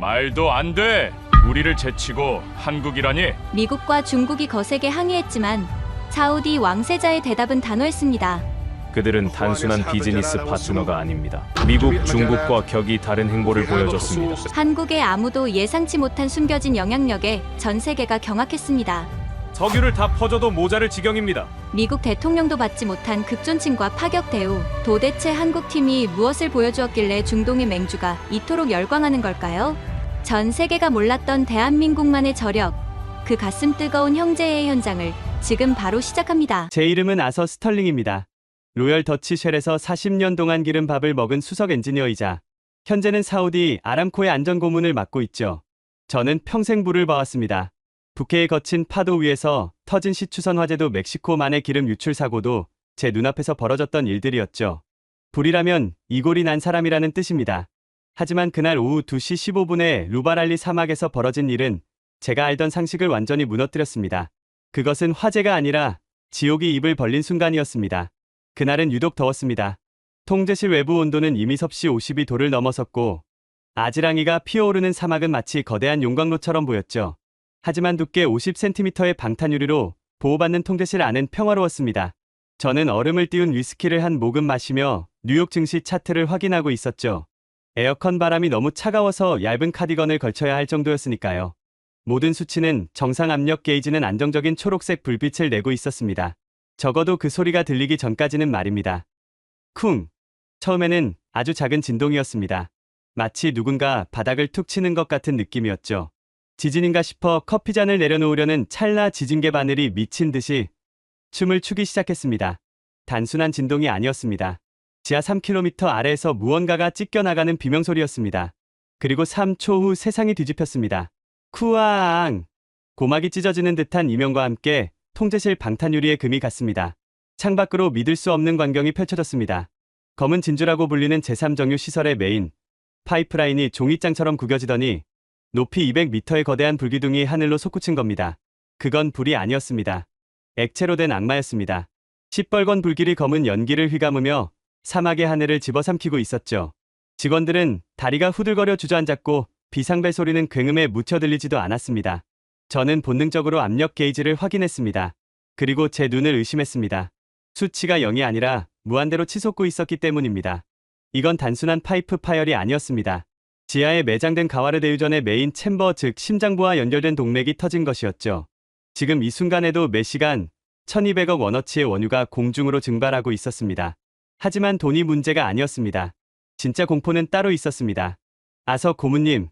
말도 안 돼. 우리를 제치고 한국이라니. 미국과 중국이 거세게 항의했지만 사우디 왕세자의 대답은 단호했습니다. 그들은 단순한 비즈니스 파트너가 아닙니다. 미국, 중국과 격이 다른 행보를 보여줬습니다. 한국의 아무도 예상치 못한 숨겨진 영향력에 전 세계가 경악했습니다. 석유를 다 퍼줘도 모자랄 지경입니다. 미국 대통령도 받지 못한 극존칭과 파격 대우. 도대체 한국팀이 무엇을 보여주었길래 중동의 맹주가 이토록 열광하는 걸까요? 전 세계가 몰랐던 대한민국만의 저력, 그 가슴 뜨거운 형제의 현장을 지금 바로 시작합니다. 제 이름은 아서 스털링입니다. 로열 더치 쉘에서 40년 동안 기른 밥을 먹은 수석 엔지니어이자 현재는 사우디 아람코의 안전 고문을 맡고 있죠. 저는 평생 불을 봐왔습니다. 북해의 거친 파도 위에서 터진 시추선 화재도 멕시코만의 기름 유출 사고도 제 눈앞에서 벌어졌던 일들이었죠. 불이라면 이골이 난 사람이라는 뜻입니다. 하지만 그날 오후 2시 15분에 루바랄리 사막에서 벌어진 일은 제가 알던 상식을 완전히 무너뜨렸습니다. 그것은 화재가 아니라 지옥이 입을 벌린 순간이었습니다. 그날은 유독 더웠습니다. 통제실 외부 온도는 이미 섭씨 52도를 넘어섰고 아지랑이가 피어오르는 사막은 마치 거대한 용광로처럼 보였죠. 하지만 두께 50cm의 방탄유리로 보호받는 통제실 안은 평화로웠습니다. 저는 얼음을 띄운 위스키를 한 모금 마시며 뉴욕 증시 차트를 확인하고 있었죠. 에어컨 바람이 너무 차가워서 얇은 카디건을 걸쳐야 할 정도였으니까요. 모든 수치는 정상 압력 게이지는 안정적인 초록색 불빛을 내고 있었습니다. 적어도 그 소리가 들리기 전까지는 말입니다. 쿵! 처음에는 아주 작은 진동이었습니다. 마치 누군가 바닥을 툭 치는 것 같은 느낌이었죠. 지진인가 싶어 커피잔을 내려놓으려는 찰나 지진계 바늘이 미친 듯이 춤을 추기 시작했습니다. 단순한 진동이 아니었습니다. 지하 3km 아래에서 무언가가 찢겨나가는 비명소리였습니다. 그리고 3초 후 세상이 뒤집혔습니다. 쿠아앙! 고막이 찢어지는 듯한 이명과 함께 통제실 방탄유리에 금이 갔습니다. 창밖으로 믿을 수 없는 광경이 펼쳐졌습니다. 검은 진주라고 불리는 제3정유 시설의 메인 파이프라인이 종이장처럼 구겨지더니 높이 200m의 거대한 불기둥이 하늘로 솟구친 겁니다. 그건 불이 아니었습니다. 액체로 된 악마였습니다. 시뻘건 불길이 검은 연기를 휘감으며 사막의 하늘을 집어삼키고 있었죠. 직원들은 다리가 후들거려 주저앉았고 비상벨 소리는 굉음에 묻혀 들리지도 않았습니다. 저는 본능적으로 압력 게이지를 확인했습니다. 그리고 제 눈을 의심했습니다. 수치가 0이 아니라 무한대로 치솟고 있었기 때문입니다. 이건 단순한 파이프 파열이 아니었습니다. 지하에 매장된 가와르 대유전의 메인 챔버 즉 심장부와 연결된 동맥이 터진 것이었죠. 지금 이 순간에도 매시간 1200억 원어치의 원유가 공중으로 증발하고 있었습니다. 하지만 돈이 문제가 아니었습니다. 진짜 공포는 따로 있었습니다. 아서 고문님,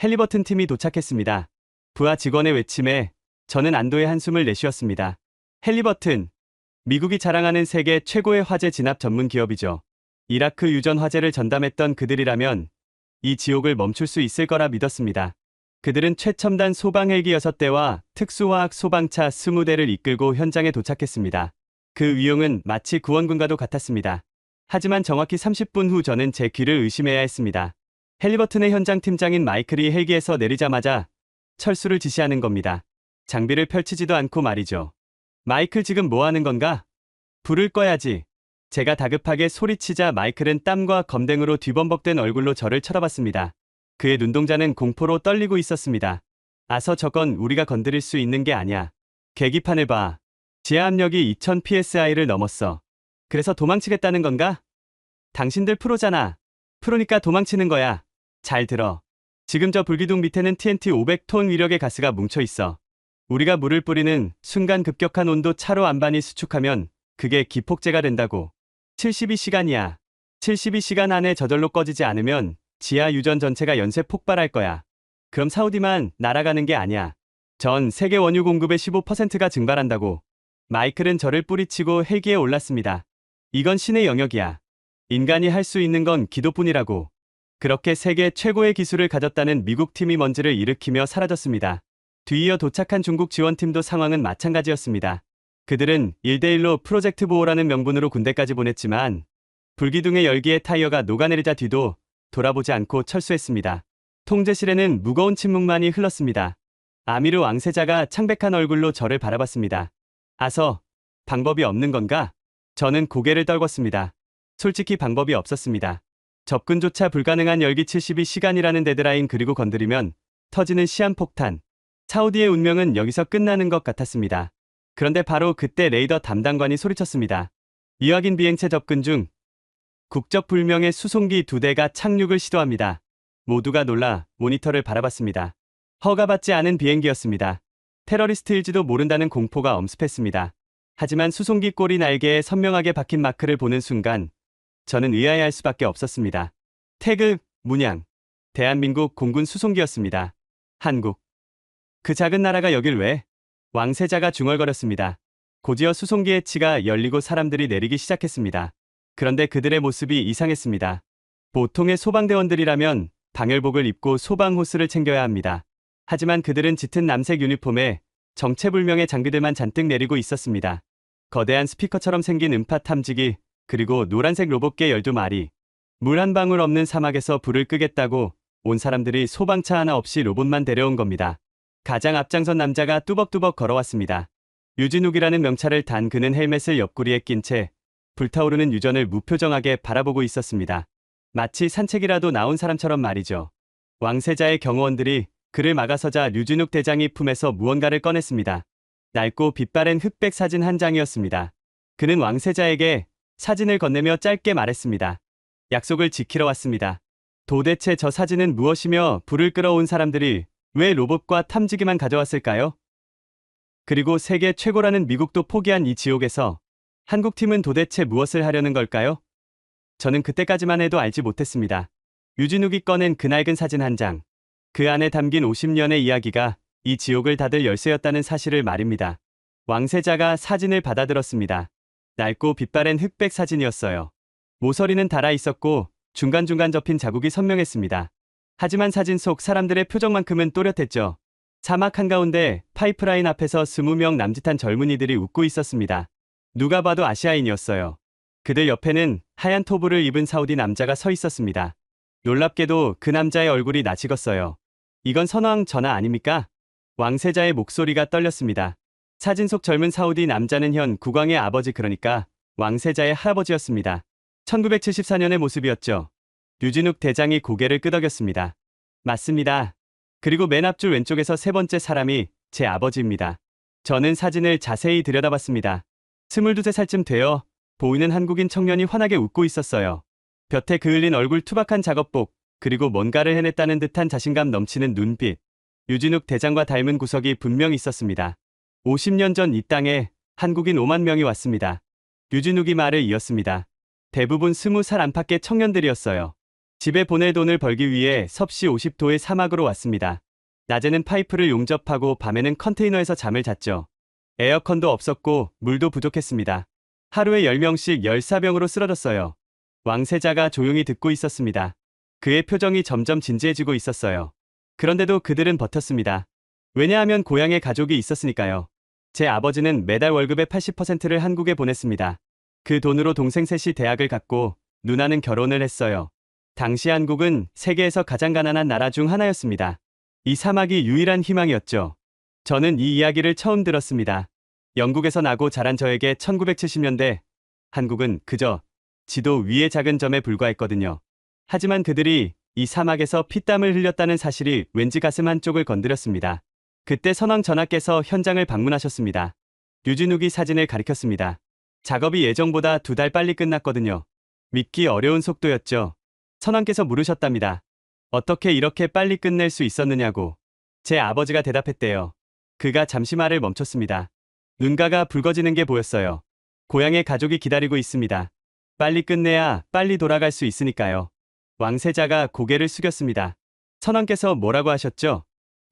헬리버튼 팀이 도착했습니다. 부하 직원의 외침에 저는 안도의 한숨을 내쉬었습니다. 헬리버튼, 미국이 자랑하는 세계 최고의 화재 진압 전문 기업이죠. 이라크 유전 화재를 전담했던 그들이라면 이 지옥을 멈출 수 있을 거라 믿었습니다. 그들은 최첨단 소방 헬기 6대와 특수화학 소방차 20대를 이끌고 현장에 도착했습니다. 그 위용은 마치 구원군과도 같았습니다. 하지만 정확히 30분 후 저는 제 귀를 의심해야 했습니다. 헬리버튼의 현장 팀장인 마이클이 헬기에서 내리자마자 철수를 지시하는 겁니다. 장비를 펼치지도 않고 말이죠. 마이클 지금 뭐 하는 건가? 불을 꺼야지. 제가 다급하게 소리치자 마이클은 땀과 검댕으로 뒤범벅된 얼굴로 저를 쳐다봤습니다. 그의 눈동자는 공포로 떨리고 있었습니다. 아서 저건 우리가 건드릴 수 있는 게 아니야. 계기판을 봐. 지하 압력이 2000psi를 넘었어. 그래서 도망치겠다는 건가? 당신들 프로잖아. 프로니까 도망치는 거야. 잘 들어. 지금 저 불기둥 밑에는 TNT 500톤 위력의 가스가 뭉쳐 있어. 우리가 물을 뿌리는 순간 급격한 온도 차로 안반이 수축하면 그게 기폭제가 된다고. 72시간이야. 72시간 안에 저절로 꺼지지 않으면 지하 유전 전체가 연쇄 폭발할 거야. 그럼 사우디만 날아가는 게 아니야. 전 세계 원유 공급의 15%가 증발한다고. 마이클은 저를 뿌리치고 헬기에 올랐습니다. 이건 신의 영역이야. 인간이 할 수 있는 건 기도뿐이라고. 그렇게 세계 최고의 기술을 가졌다는 미국 팀이 먼지를 일으키며 사라졌습니다. 뒤이어 도착한 중국 지원팀도 상황은 마찬가지였습니다. 그들은 1대1로 프로젝트 보호라는 명분으로 군대까지 보냈지만 불기둥의 열기에 타이어가 녹아내리자 뒤도 돌아보지 않고 철수했습니다. 통제실에는 무거운 침묵만이 흘렀습니다. 아미르 왕세자가 창백한 얼굴로 저를 바라봤습니다. 아서, 방법이 없는 건가? 저는 고개를 떨궜습니다. 솔직히 방법이 없었습니다. 접근조차 불가능한 열기 72시간이라는 데드라인 그리고 건드리면 터지는 시한폭탄. 사우디의 운명은 여기서 끝나는 것 같았습니다. 그런데 바로 그때 레이더 담당관이 소리쳤습니다. 미확인 비행체 접근 중. 국적불명의 수송기 2대가 착륙을 시도합니다. 모두가 놀라 모니터를 바라봤습니다. 허가받지 않은 비행기였습니다. 테러리스트일지도 모른다는 공포가 엄습했습니다. 하지만 수송기 꼬리 날개에 선명하게 박힌 마크를 보는 순간 저는 의아해할 수밖에 없었습니다. 태그, 문양. 대한민국 공군 수송기였습니다. 한국. 그 작은 나라가 여길 왜? 왕세자가 중얼거렸습니다. 곧이어 수송기의 치가 열리고 사람들이 내리기 시작했습니다. 그런데 그들의 모습이 이상했습니다. 보통의 소방대원들이라면 방열복을 입고 소방호스를 챙겨야 합니다. 하지만 그들은 짙은 남색 유니폼에 정체불명의 장비들만 잔뜩 내리고 있었습니다. 거대한 스피커처럼 생긴 음파 탐지기, 그리고 노란색 로봇개 12마리. 물 한 방울 없는 사막에서 불을 끄겠다고 온 사람들이 소방차 하나 없이 로봇만 데려온 겁니다. 가장 앞장선 남자가 뚜벅뚜벅 걸어왔습니다. 유진욱이라는 명찰을 단 그는 헬멧을 옆구리에 낀 채 불타오르는 유전을 무표정하게 바라보고 있었습니다. 마치 산책이라도 나온 사람처럼 말이죠. 왕세자의 경호원들이 그를 막아서자 류진욱 대장이 품에서 무언가를 꺼냈습니다. 낡고 빛바랜 흑백 사진 한 장이었습니다. 그는 왕세자에게 사진을 건네며 짧게 말했습니다. 약속을 지키러 왔습니다. 도대체 저 사진은 무엇이며 불을 끌어온 사람들이 왜 로봇과 탐지기만 가져왔을까요? 그리고 세계 최고라는 미국도 포기한 이 지옥에서 한국팀은 도대체 무엇을 하려는 걸까요? 저는 그때까지만 해도 알지 못했습니다. 유진욱이 꺼낸 그 낡은 사진 한 장. 그 안에 담긴 50년의 이야기가 이 지옥을 닫을 열쇠였다는 사실을 말입니다. 왕세자가 사진을 받아들었습니다. 낡고 빛바랜 흑백 사진이었어요. 모서리는 달아 있었고 중간중간 접힌 자국이 선명했습니다. 하지만 사진 속 사람들의 표정만큼은 또렷했죠. 사막 한가운데 파이프라인 앞에서 20명 남짓한 젊은이들이 웃고 있었습니다. 누가 봐도 아시아인이었어요. 그들 옆에는 하얀 토브를 입은 사우디 남자가 서 있었습니다. 놀랍게도 그 남자의 얼굴이 낯익었어요. 이건 선왕 전하 아닙니까? 왕세자의 목소리가 떨렸습니다. 사진 속 젊은 사우디 남자는 현 국왕의 아버지, 그러니까 왕세자의 할아버지였습니다. 1974년의 모습이었죠. 류진욱 대장이 고개를 끄덕였습니다. 맞습니다. 그리고 맨 앞줄 왼쪽에서 세 번째 사람이 제 아버지입니다. 저는 사진을 자세히 들여다봤습니다. 22살쯤 되어 보이는 한국인 청년이 환하게 웃고 있었어요. 볕에 그을린 얼굴, 투박한 작업복, 그리고 뭔가를 해냈다는 듯한 자신감 넘치는 눈빛. 류진욱 대장과 닮은 구석이 분명 있었습니다. 50년 전 이 땅에 한국인 5만 명이 왔습니다. 류진욱이 말을 이었습니다. 대부분 20살 안팎의 청년들이었어요. 집에 보낼 돈을 벌기 위해 섭씨 50도의 사막으로 왔습니다. 낮에는 파이프를 용접하고 밤에는 컨테이너에서 잠을 잤죠. 에어컨도 없었고 물도 부족했습니다. 하루에 10명씩 열사병으로 쓰러졌어요. 왕세자가 조용히 듣고 있었습니다. 그의 표정이 점점 진지해지고 있었어요. 그런데도 그들은 버텼습니다. 왜냐하면 고향에 가족이 있었으니까요. 제 아버지는 매달 월급의 80%를 한국에 보냈습니다. 그 돈으로 동생 셋이 대학을 갔고 누나는 결혼을 했어요. 당시 한국은 세계에서 가장 가난한 나라 중 하나였습니다. 이 사막이 유일한 희망이었죠. 저는 이 이야기를 처음 들었습니다. 영국에서 나고 자란 저에게 1970년대 한국은 그저 지도 위의 작은 점에 불과했거든요. 하지만 그들이 이 사막에서 피땀을 흘렸다는 사실이 왠지 가슴 한쪽을 건드렸습니다. 그때 선왕 전하께서 현장을 방문하셨습니다. 류진욱이 사진을 가리켰습니다. 작업이 예정보다 2달 빨리 끝났거든요. 믿기 어려운 속도였죠. 선왕께서 물으셨답니다. 어떻게 이렇게 빨리 끝낼 수 있었느냐고. 제 아버지가 대답했대요. 그가 잠시 말을 멈췄습니다. 눈가가 붉어지는 게 보였어요. 고향에 가족이 기다리고 있습니다. 빨리 끝내야 빨리 돌아갈 수 있으니까요. 왕세자가 고개를 숙였습니다. 선왕께서 뭐라고 하셨죠?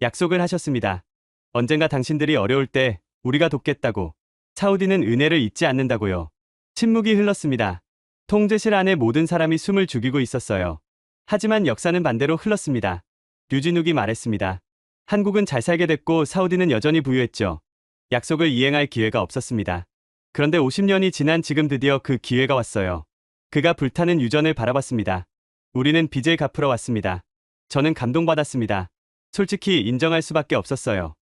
약속을 하셨습니다. 언젠가 당신들이 어려울 때 우리가 돕겠다고. 사우디는 은혜를 잊지 않는다고요. 침묵이 흘렀습니다. 통제실 안에 모든 사람이 숨을 죽이고 있었어요. 하지만 역사는 반대로 흘렀습니다. 류진욱이 말했습니다. 한국은 잘 살게 됐고 사우디는 여전히 부유했죠. 약속을 이행할 기회가 없었습니다. 그런데 50년이 지난 지금 드디어 그 기회가 왔어요. 그가 불타는 유전을 바라봤습니다. 우리는 빚을 갚으러 왔습니다. 저는 감동받았습니다. 솔직히 인정할 수밖에 없었어요.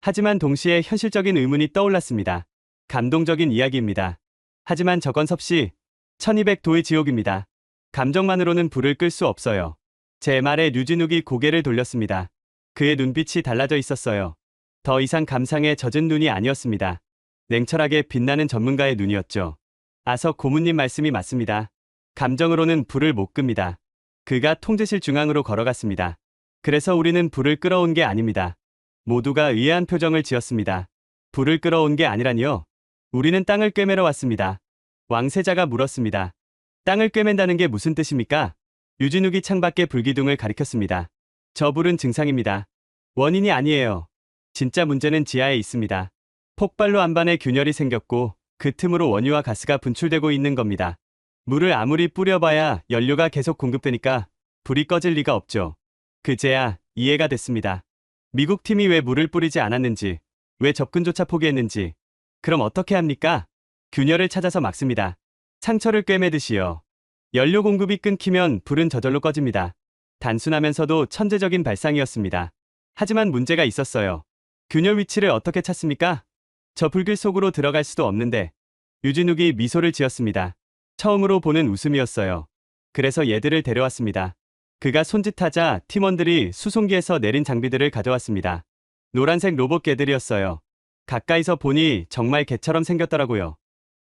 하지만 동시에 현실적인 의문이 떠올랐습니다. 감동적인 이야기입니다. 하지만 저건 섭씨 1200도의 지옥입니다. 감정만으로는 불을 끌 수 없어요. 제 말에 류진욱이 고개를 돌렸습니다. 그의 눈빛이 달라져 있었어요. 더 이상 감상에 젖은 눈이 아니었습니다. 냉철하게 빛나는 전문가의 눈이었죠. 아석 고문님 말씀이 맞습니다. 감정으로는 불을 못 끕니다. 그가 통제실 중앙으로 걸어갔습니다. 그래서 우리는 불을 끌어온 게 아닙니다. 모두가 의아한 표정을 지었습니다. 불을 끌어온 게 아니라니요. 우리는 땅을 꿰매러 왔습니다. 왕세자가 물었습니다. 땅을 꿰맨다는 게 무슨 뜻입니까? 유진욱이 창밖에 불기둥을 가리켰습니다. 저 불은 증상입니다. 원인이 아니에요. 진짜 문제는 지하에 있습니다. 폭발로 안반에 균열이 생겼고 그 틈으로 원유와 가스가 분출되고 있는 겁니다. 물을 아무리 뿌려봐야 연료가 계속 공급되니까 불이 꺼질 리가 없죠. 그제야 이해가 됐습니다. 미국 팀이 왜 물을 뿌리지 않았는지, 왜 접근조차 포기했는지. 그럼 어떻게 합니까? 균열을 찾아서 막습니다. 상처를 꿰매듯이요. 연료 공급이 끊기면 불은 저절로 꺼집니다. 단순하면서도 천재적인 발상이었습니다. 하지만 문제가 있었어요. 균열 위치를 어떻게 찾습니까? 저 불길 속으로 들어갈 수도 없는데. 유진욱이 미소를 지었습니다. 처음으로 보는 웃음이었어요. 그래서 얘들을 데려왔습니다. 그가 손짓하자 팀원들이 수송기에서 내린 장비들을 가져왔습니다. 노란색 로봇 개들이었어요. 가까이서 보니 정말 개처럼 생겼더라고요.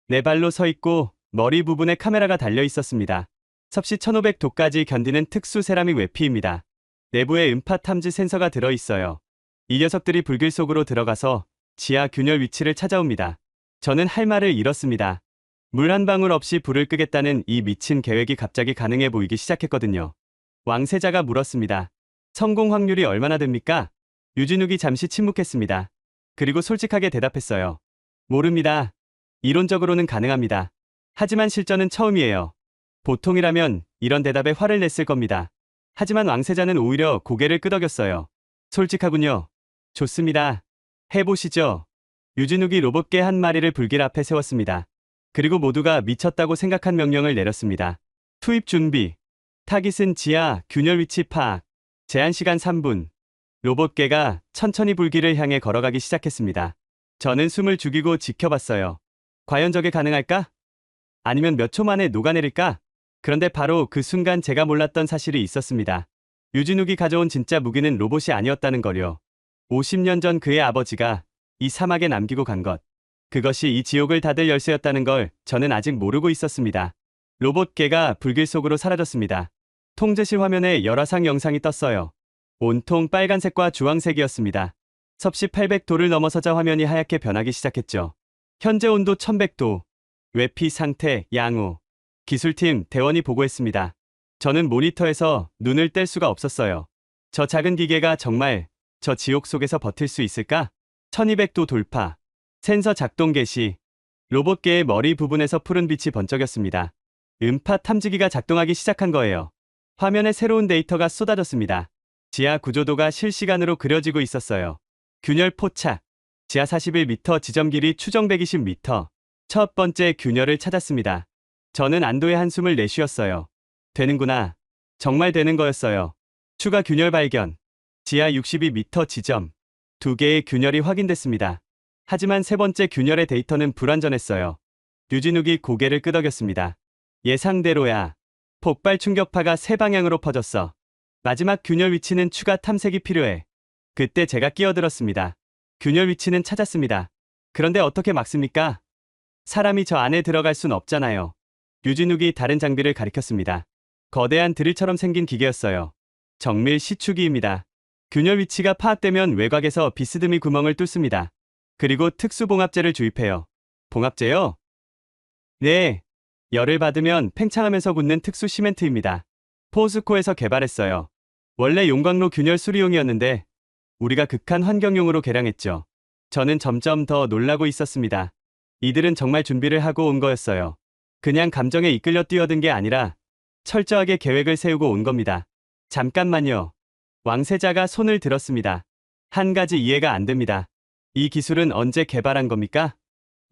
네 발로 서 있고 머리 부분에 카메라가 달려 있었습니다. 섭씨 1500도까지 견디는 특수 세라믹 외피입니다. 내부에 음파 탐지 센서가 들어 있어요. 이 녀석들이 불길 속으로 들어가서 지하 균열 위치를 찾아옵니다. 저는 할 말을 잃었습니다. 물 한 방울 없이 불을 끄겠다는 이 미친 계획이 갑자기 가능해 보이기 시작했거든요. 왕세자가 물었습니다. 성공 확률이 얼마나 됩니까? 유진욱이 잠시 침묵했습니다. 그리고 솔직하게 대답했어요. 모릅니다. 이론적으로는 가능합니다. 하지만 실전은 처음이에요. 보통이라면 이런 대답에 화를 냈을 겁니다. 하지만 왕세자는 오히려 고개를 끄덕였어요. 솔직하군요. 좋습니다. 해보시죠. 유진욱이 로봇개 한 마리를 불길 앞에 세웠습니다. 그리고 모두가 미쳤다고 생각한 명령을 내렸습니다. 투입 준비. 타깃은 지하 균열 위치 파악. 제한 시간 3분. 로봇개가 천천히 불길을 향해 걸어가기 시작했습니다. 저는 숨을 죽이고 지켜봤어요. 과연 저게 가능할까? 아니면 몇 초 만에 녹아내릴까? 그런데 바로 그 순간 제가 몰랐던 사실이 있었습니다. 유진욱이 가져온 진짜 무기는 로봇이 아니었다는 거요. 50년 전 그의 아버지가 이 사막에 남기고 간 것. 그것이 이 지옥을 닫을 열쇠였다는 걸 저는 아직 모르고 있었습니다. 로봇개가 불길 속으로 사라졌습니다. 통제실 화면에 열화상 영상이 떴어요. 온통 빨간색과 주황색이었습니다. 섭씨 800도를 넘어서자 화면이 하얗게 변하기 시작했죠. 현재 온도 1100도. 외피 상태 양호. 기술팀 대원이 보고했습니다. 저는 모니터에서 눈을 뗄 수가 없었어요. 저 작은 기계가 정말 저 지옥 속에서 버틸 수 있을까? 1200도 돌파. 센서 작동 개시. 로봇개의 머리 부분에서 푸른 빛이 번쩍였습니다. 음파 탐지기가 작동하기 시작한 거예요. 화면에 새로운 데이터가 쏟아졌습니다. 지하 구조도가 실시간으로 그려지고 있었어요. 균열 포착. 지하 41m 지점 길이 추정 120m. 첫 번째 균열을 찾았습니다. 저는 안도의 한숨을 내쉬었어요. 되는구나. 정말 되는 거였어요. 추가 균열 발견. 지하 62m 지점. 2개의 균열이 확인됐습니다. 하지만 세 번째 균열의 데이터는 불완전했어요. 유진욱이 고개를 끄덕였습니다. 예상대로야. 폭발 충격파가 세 방향으로 퍼졌어. 마지막 균열 위치는 추가 탐색이 필요해. 그때 제가 끼어들었습니다. 균열 위치는 찾았습니다. 그런데 어떻게 막습니까? 사람이 저 안에 들어갈 순 없잖아요. 유진욱이 다른 장비를 가리켰습니다. 거대한 드릴처럼 생긴 기계였어요. 정밀 시추기입니다. 균열 위치가 파악되면 외곽에서 비스듬히 구멍을 뚫습니다. 그리고 특수 봉합제를 주입해요. 봉합제요? 네. 열을 받으면 팽창하면서 굳는 특수 시멘트입니다. 포스코에서 개발했어요. 원래 용광로 균열 수리용이었는데 우리가 극한 환경용으로 개량했죠. 저는 점점 더 놀라고 있었습니다. 이들은 정말 준비를 하고 온 거였어요. 그냥 감정에 이끌려 뛰어든 게 아니라 철저하게 계획을 세우고 온 겁니다. 잠깐만요. 왕세자가 손을 들었습니다. 한 가지 이해가 안 됩니다. 이 기술은 언제 개발한 겁니까?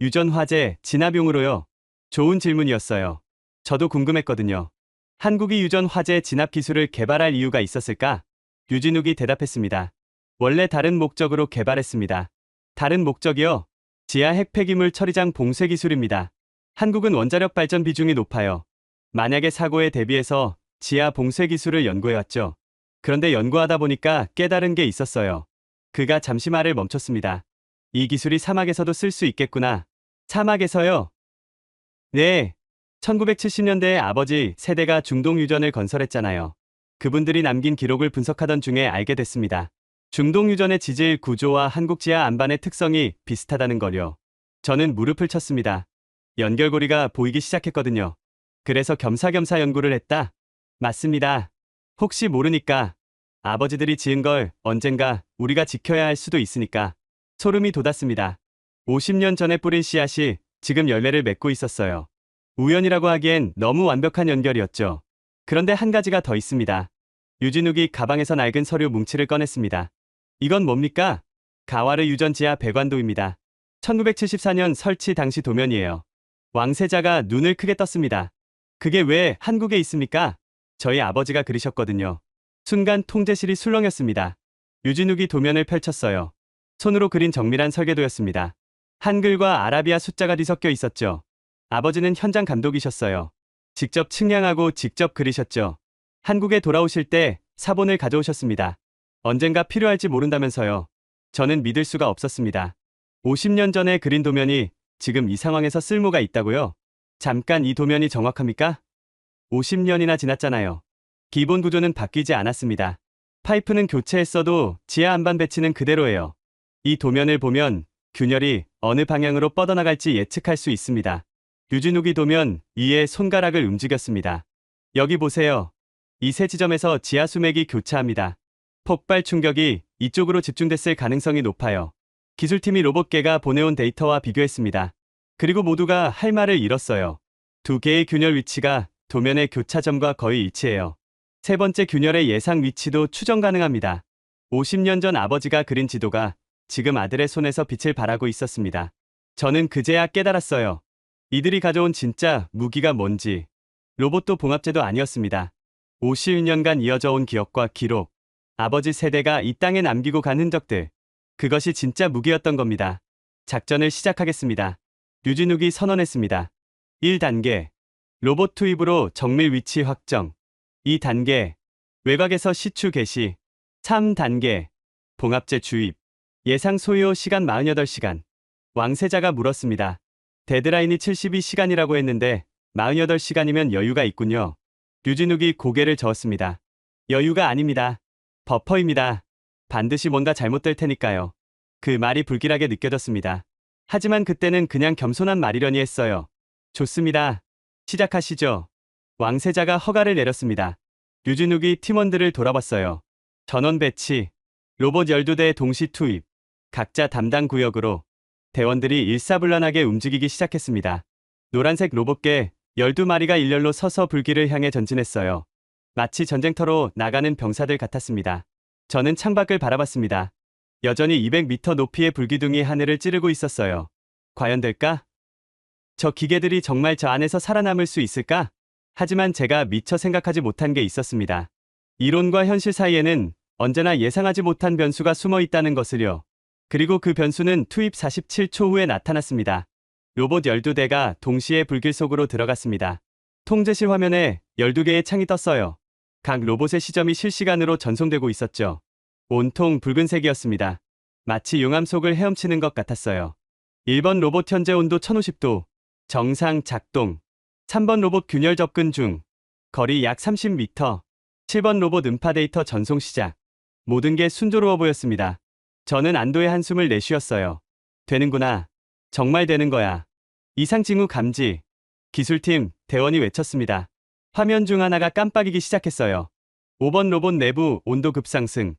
유전 화재, 진압용으로요. 좋은 질문이었어요. 저도 궁금했거든요. 한국이 유전 화재 진압 기술을 개발할 이유가 있었을까? 유진욱이 대답했습니다. 원래 다른 목적으로 개발했습니다. 다른 목적이요? 지하 핵폐기물 처리장 봉쇄 기술입니다. 한국은 원자력 발전 비중이 높아요. 만약에 사고에 대비해서 지하 봉쇄 기술을 연구해왔죠. 그런데 연구하다 보니까 깨달은 게 있었어요. 그가 잠시 말을 멈췄습니다. 이 기술이 사막에서도 쓸 수 있겠구나. 사막에서요? 네. 1970년대에 아버지 세대가 중동 유전을 건설했잖아요. 그분들이 남긴 기록을 분석하던 중에 알게 됐습니다. 중동 유전의 지질 구조와 한국 지하 안반의 특성이 비슷하다는 걸요. 저는 무릎을 쳤습니다. 연결고리가 보이기 시작했거든요. 그래서 겸사겸사 연구를 했다. 맞습니다. 혹시 모르니까 아버지들이 지은 걸 언젠가 우리가 지켜야 할 수도 있으니까 소름이 돋았습니다. 50년 전에 뿌린 씨앗이 지금 열매를 맺고 있었어요. 우연이라고 하기엔 너무 완벽한 연결이었죠. 그런데 한 가지가 더 있습니다. 유진욱이 가방에서 낡은 서류 뭉치를 꺼냈습니다. 이건 뭡니까? 가와르 유전 지하 배관도입니다. 1974년 설치 당시 도면이에요. 왕세자가 눈을 크게 떴습니다. 그게 왜 한국에 있습니까? 저희 아버지가 그리셨거든요. 순간 통제실이 술렁였습니다. 유진욱이 도면을 펼쳤어요. 손으로 그린 정밀한 설계도였습니다. 한글과 아라비아 숫자가 뒤섞여 있었죠. 아버지는 현장 감독이셨어요. 직접 측량하고 직접 그리셨죠. 한국에 돌아오실 때 사본을 가져오셨습니다. 언젠가 필요할지 모른다면서요. 저는 믿을 수가 없었습니다. 50년 전에 그린 도면이 지금 이 상황에서 쓸모가 있다고요? 잠깐 이 도면이 정확합니까? 50년이나 지났잖아요. 기본 구조는 바뀌지 않았습니다. 파이프는 교체했어도 지하 안반 배치는 그대로예요. 이 도면을 보면 균열이 어느 방향으로 뻗어나갈지 예측할 수 있습니다. 유진욱이 도면 위에 손가락을 움직였습니다. 여기 보세요. 이 세 지점에서 지하 수맥이 교차합니다. 폭발 충격이 이쪽으로 집중됐을 가능성이 높아요. 기술팀이 로봇계가 보내온 데이터와 비교했습니다. 그리고 모두가 할 말을 잃었어요. 두 개의 균열 위치가 도면의 교차점과 거의 일치해요. 세 번째 균열의 예상 위치도 추정 가능합니다. 50년 전 아버지가 그린 지도가 지금 아들의 손에서 빛을 발하고 있었습니다. 저는 그제야 깨달았어요. 이들이 가져온 진짜 무기가 뭔지. 로봇도 봉합제도 아니었습니다. 51년간 이어져 온 기억과 기록. 아버지 세대가 이 땅에 남기고 간 흔적들. 그것이 진짜 무기였던 겁니다. 작전을 시작하겠습니다. 유진욱이 선언했습니다. 1단계. 로봇 투입으로 정밀 위치 확정. 2단계. 외곽에서 시추 개시. 3단계. 봉합제 주입. 예상 소요 시간 48시간. 왕세자가 물었습니다. 데드라인이 72시간이라고 했는데 48시간이면 여유가 있군요. 유진욱이 고개를 저었습니다. 여유가 아닙니다. 버퍼입니다. 반드시 뭔가 잘못될 테니까요. 그 말이 불길하게 느껴졌습니다. 하지만 그때는 그냥 겸손한 말이려니 했어요. 좋습니다. 시작하시죠. 왕세자가 허가를 내렸습니다. 유진욱이 팀원들을 돌아봤어요. 전원 배치, 로봇 12대 동시 투입, 각자 담당 구역으로 대원들이 일사불란하게 움직이기 시작했습니다. 노란색 로봇계 12마리가 일렬로 서서 불길을 향해 전진했어요. 마치 전쟁터로 나가는 병사들 같았습니다. 저는 창밖을 바라봤습니다. 여전히 200m 높이의 불기둥이 하늘을 찌르고 있었어요. 과연 될까? 저 기계들이 정말 저 안에서 살아남을 수 있을까? 하지만 제가 미처 생각하지 못한 게 있었습니다. 이론과 현실 사이에는 언제나 예상하지 못한 변수가 숨어 있다는 것을요. 그리고 그 변수는 투입 47초 후에 나타났습니다. 로봇 12대가 동시에 불길 속으로 들어갔습니다. 통제실 화면에 12개의 창이 떴어요. 각 로봇의 시점이 실시간으로 전송되고 있었죠. 온통 붉은색이었습니다. 마치 용암 속을 헤엄치는 것 같았어요. 1번 로봇 현재 온도 1050도. 정상 작동. 3번 로봇 균열 접근 중. 거리 약 30m. 7번 로봇 음파 데이터 전송 시작. 모든 게 순조로워 보였습니다. 저는 안도의 한숨을 내쉬었어요. 되는구나. 정말 되는 거야. 이상 징후 감지. 기술팀, 대원이 외쳤습니다. 화면 중 하나가 깜빡이기 시작했어요. 5번 로봇 내부 온도 급상승.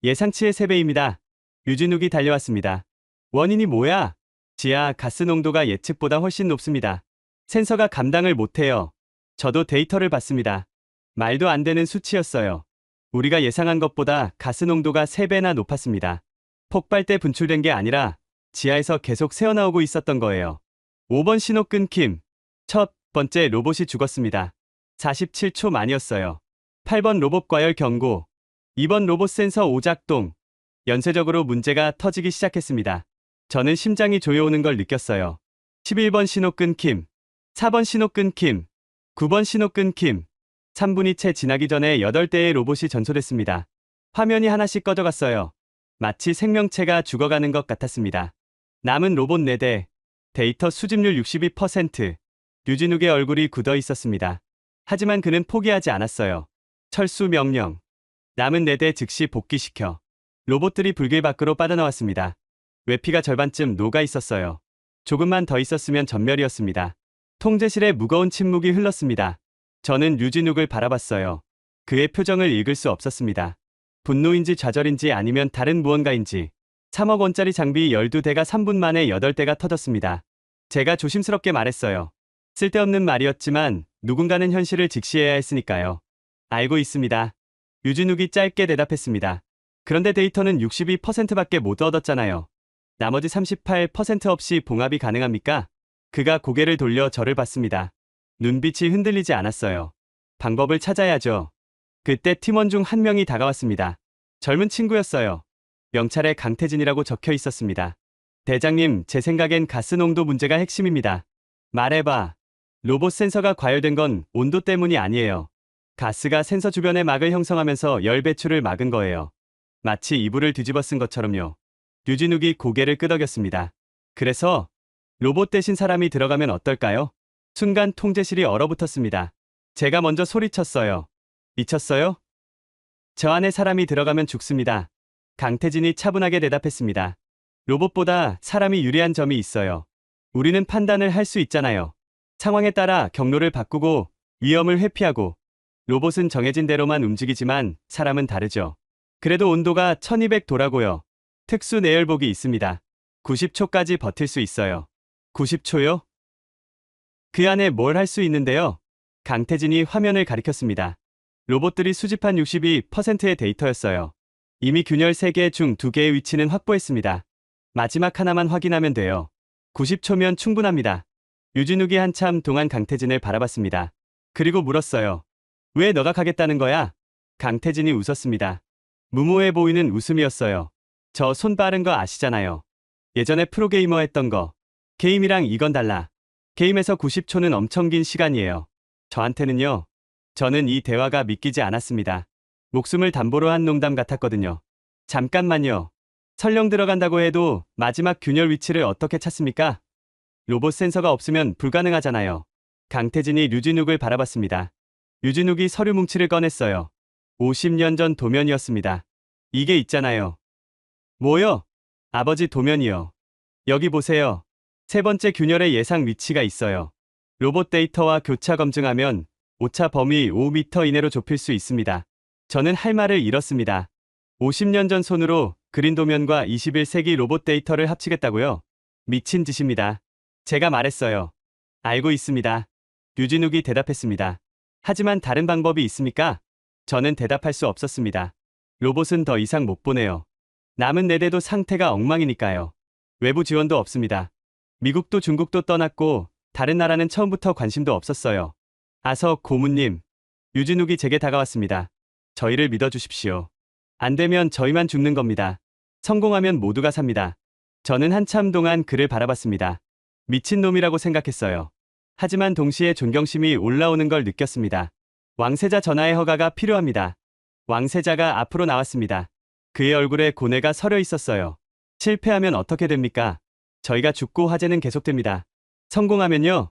예상치의 3배입니다. 유진욱이 달려왔습니다. 원인이 뭐야? 지하 가스 농도가 예측보다 훨씬 높습니다. 센서가 감당을 못해요. 저도 데이터를 봤습니다. 말도 안 되는 수치였어요. 우리가 예상한 것보다 가스 농도가 3배나 높았습니다. 폭발 때 분출된 게 아니라 지하에서 계속 새어나오고 있었던 거예요. 5번 신호 끊김. 첫 번째 로봇이 죽었습니다. 47초 만이었어요. 8번 로봇 과열 경고. 2번 로봇 센서 오작동. 연쇄적으로 문제가 터지기 시작했습니다. 저는 심장이 조여오는 걸 느꼈어요. 11번 신호 끊김. 4번 신호 끊김. 9번 신호 끊김. 3분이 채 지나기 전에 8대의 로봇이 전소됐습니다. 화면이 하나씩 꺼져갔어요. 마치 생명체가 죽어가는 것 같았습니다. 남은 로봇 4대. 데이터 수집률 62%. 류진욱의 얼굴이 굳어 있었습니다. 하지만 그는 포기하지 않았어요. 철수 명령. 남은 4대 즉시 복귀시켜. 로봇들이 불길 밖으로 빠져나왔습니다. 외피가 절반쯤 녹아 있었어요. 조금만 더 있었으면 전멸이었습니다. 통제실에 무거운 침묵이 흘렀습니다. 저는 류진욱을 바라봤어요. 그의 표정을 읽을 수 없었습니다. 분노인지 좌절인지 아니면 다른 무언가인지. 3억 원짜리 장비 12대가 3분 만에 8대가 터졌습니다. 제가 조심스럽게 말했어요. 쓸데없는 말이었지만 누군가는 현실을 직시해야 했으니까요. 알고 있습니다. 류진욱이 짧게 대답했습니다. 그런데 데이터는 62%밖에 못 얻었잖아요. 나머지 38% 없이 봉합이 가능합니까? 그가 고개를 돌려 저를 봤습니다. 눈빛이 흔들리지 않았어요. 방법을 찾아야죠. 그때 팀원 중 한 명이 다가왔습니다. 젊은 친구였어요. 명찰에 강태진이라고 적혀 있었습니다. 대장님, 제 생각엔 가스 농도 문제가 핵심입니다. 말해봐. 로봇 센서가 과열된 건 온도 때문이 아니에요. 가스가 센서 주변에 막을 형성하면서 열 배출을 막은 거예요. 마치 이불을 뒤집어 쓴 것처럼요. 류진욱이 고개를 끄덕였습니다. 그래서 로봇 대신 사람이 들어가면 어떨까요? 순간 통제실이 얼어붙었습니다. 제가 먼저 소리쳤어요. 미쳤어요? 저 안에 사람이 들어가면 죽습니다. 강태진이 차분하게 대답했습니다. 로봇보다 사람이 유리한 점이 있어요. 우리는 판단을 할 수 있잖아요. 상황에 따라 경로를 바꾸고 위험을 회피하고. 로봇은 정해진 대로만 움직이지만 사람은 다르죠. 그래도 온도가 1200도라고요. 특수 내열복이 있습니다. 90초까지 버틸 수 있어요. 90초요? 그 안에 뭘 할 수 있는데요? 강태진이 화면을 가리켰습니다. 로봇들이 수집한 62%의 데이터였어요. 이미 균열 3개 중 2개의 위치는 확보했습니다. 마지막 하나만 확인하면 돼요. 90초면 충분합니다. 류진욱이 한참 동안 강태진을 바라봤습니다. 그리고 물었어요. 왜 너가 가겠다는 거야? 강태진이 웃었습니다. 무모해 보이는 웃음이었어요. 저 손 빠른 거 아시잖아요. 예전에 프로게이머 했던 거. 게임이랑 이건 달라. 게임에서 90초는 엄청 긴 시간이에요. 저한테는요. 저는 이 대화가 믿기지 않았습니다. 목숨을 담보로 한 농담 같았거든요. 잠깐만요. 설령 들어간다고 해도 마지막 균열 위치를 어떻게 찾습니까? 로봇 센서가 없으면 불가능하잖아요. 강태진이 류진욱을 바라봤습니다. 류진욱이 서류 뭉치를 꺼냈어요. 50년 전 도면이었습니다. 이게 있잖아요. 뭐요? 아버지 도면이요. 여기 보세요. 3번째 균열의 예상 위치가 있어요. 로봇 데이터와 교차 검증하면 오차 범위 5m 이내로 좁힐 수 있습니다. 저는 할 말을 잃었습니다. 50년 전 손으로 그린 도면과 21세기 로봇 데이터를 합치겠다고요? 미친 짓입니다. 제가 말했어요. 알고 있습니다. 류진욱이 대답했습니다. 하지만 다른 방법이 있습니까? 저는 대답할 수 없었습니다. 로봇은 더 이상 못 보내요. 남은 4대도 상태가 엉망이니까요. 외부 지원도 없습니다. 미국도 중국도 떠났고 다른 나라는 처음부터 관심도 없었어요. 아서 고문님. 류진욱이 제게 다가왔습니다. 저희를 믿어주십시오. 안 되면 저희만 죽는 겁니다. 성공하면 모두가 삽니다. 저는 한참 동안 그를 바라봤습니다. 미친놈이라고 생각했어요. 하지만 동시에 존경심이 올라오는 걸 느꼈습니다. 왕세자 전하의 허가가 필요합니다. 왕세자가 앞으로 나왔습니다. 그의 얼굴에 고뇌가 서려 있었어요. 실패하면 어떻게 됩니까? 저희가 죽고 화재는 계속됩니다. 성공하면요.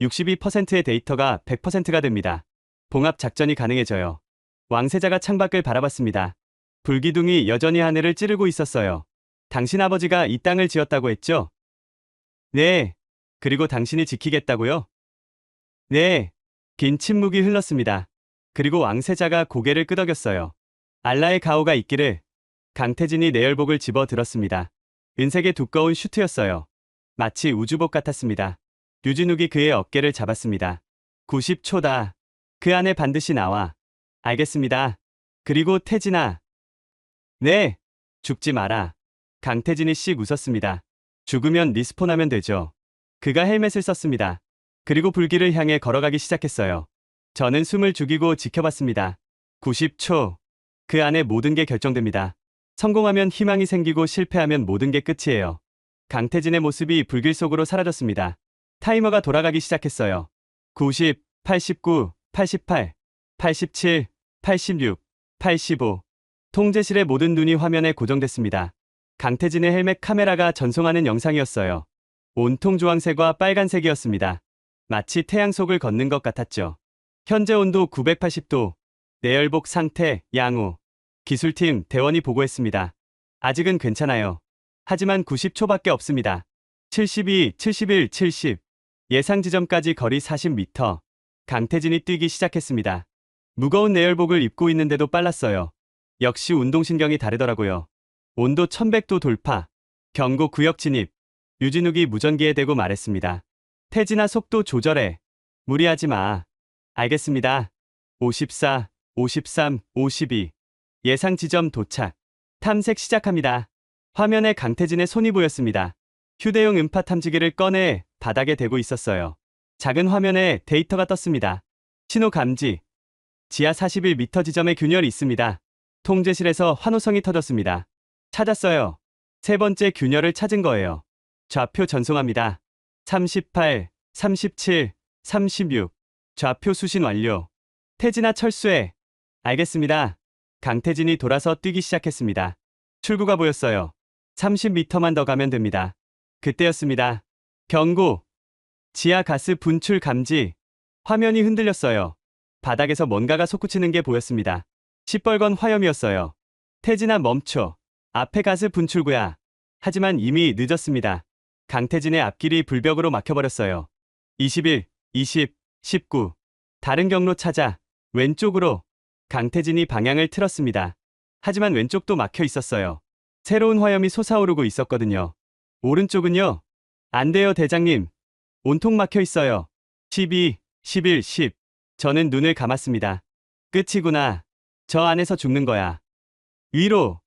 62%의 데이터가 100%가 됩니다. 봉합 작전이 가능해져요. 왕세자가 창밖을 바라봤습니다. 불기둥이 여전히 하늘을 찌르고 있었어요. 당신 아버지가 이 땅을 지었다고 했죠? 네. 그리고 당신이 지키겠다고요? 네. 긴 침묵이 흘렀습니다. 그리고 왕세자가 고개를 끄덕였어요. 알라의 가호가 있기를. 강태진이 내열복을 집어 들었습니다. 은색의 두꺼운 슈트였어요. 마치 우주복 같았습니다. 류진욱이 그의 어깨를 잡았습니다. 90초다. 그 안에 반드시 나와. 알겠습니다. 그리고 태진아. 네. 죽지 마라. 강태진이 씩 웃었습니다. 죽으면 리스폰하면 되죠. 그가 헬멧을 썼습니다. 그리고 불길을 향해 걸어가기 시작했어요. 저는 숨을 죽이고 지켜봤습니다. 90초. 그 안에 모든 게 결정됩니다. 성공하면 희망이 생기고 실패하면 모든 게 끝이에요. 강태진의 모습이 불길 속으로 사라졌습니다. 타이머가 돌아가기 시작했어요. 90, 89, 88, 87, 86, 85. 통제실의 모든 눈이 화면에 고정됐습니다. 강태진의 헬멧 카메라가 전송하는 영상이었어요. 온통 주황색과 빨간색이었습니다. 마치 태양 속을 걷는 것 같았죠. 현재 온도 980도, 내열복 상태, 양호. 기술팀 대원이 보고했습니다. 아직은 괜찮아요. 하지만 90초밖에 없습니다. 72, 71, 70. 예상 지점까지 거리 40m. 강태진이 뛰기 시작했습니다. 무거운 내열복을 입고 있는데도 빨랐어요. 역시 운동신경이 다르더라고요. 온도 1100도 돌파. 경고 구역 진입. 유진욱이 무전기에 대고 말했습니다. 태진아 속도 조절해. 무리하지 마. 알겠습니다. 54, 53, 52. 예상 지점 도착. 탐색 시작합니다. 화면에 강태진의 손이 보였습니다. 휴대용 음파 탐지기를 꺼내 바닥에 대고 있었어요. 작은 화면에 데이터가 떴습니다. 신호 감지. 지하 41m 지점에 균열이 있습니다. 통제실에서 환호성이 터졌습니다. 찾았어요. 세 번째 균열을 찾은 거예요. 좌표 전송합니다. 38, 37, 36. 좌표 수신 완료. 태진아 철수해. 알겠습니다. 강태진이 돌아서 뛰기 시작했습니다. 출구가 보였어요. 30m만 더 가면 됩니다. 그때였습니다. 경고. 지하 가스 분출 감지. 화면이 흔들렸어요. 바닥에서 뭔가가 솟구치는 게 보였습니다. 시뻘건 화염이었어요. 태진아 멈춰. 앞에 가스 분출구야. 하지만 이미 늦었습니다. 강태진의 앞길이 불벽으로 막혀버렸어요. 21, 20, 19. 다른 경로 찾아. 왼쪽으로. 강태진이 방향을 틀었습니다. 하지만 왼쪽도 막혀 있었어요. 새로운 화염이 솟아오르고 있었거든요. 오른쪽은요? 안 돼요, 대장님. 온통 막혀 있어요. 12, 11, 10. 저는 눈을 감았습니다. 끝이구나. 저 안에서 죽는 거야. 위로.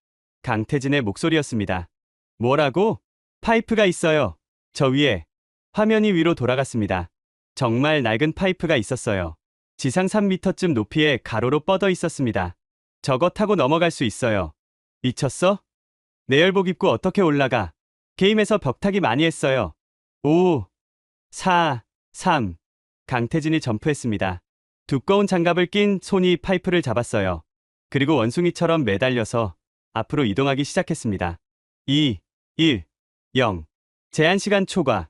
강태진의 목소리였습니다. 뭐라고? 파이프가 있어요. 저 위에. 화면이 위로 돌아갔습니다. 정말 낡은 파이프가 있었어요. 지상 3m쯤 높이에 가로로 뻗어 있었습니다. 저거 타고 넘어갈 수 있어요. 미쳤어? 내열복 입고 어떻게 올라가? 게임에서 벽타기 많이 했어요. 5, 4, 3. 강태진이 점프했습니다. 두꺼운 장갑을 낀 손이 파이프를 잡았어요. 그리고 원숭이처럼 매달려서 앞으로 이동하기 시작했습니다. 2, 1, 0. 제한시간 초과.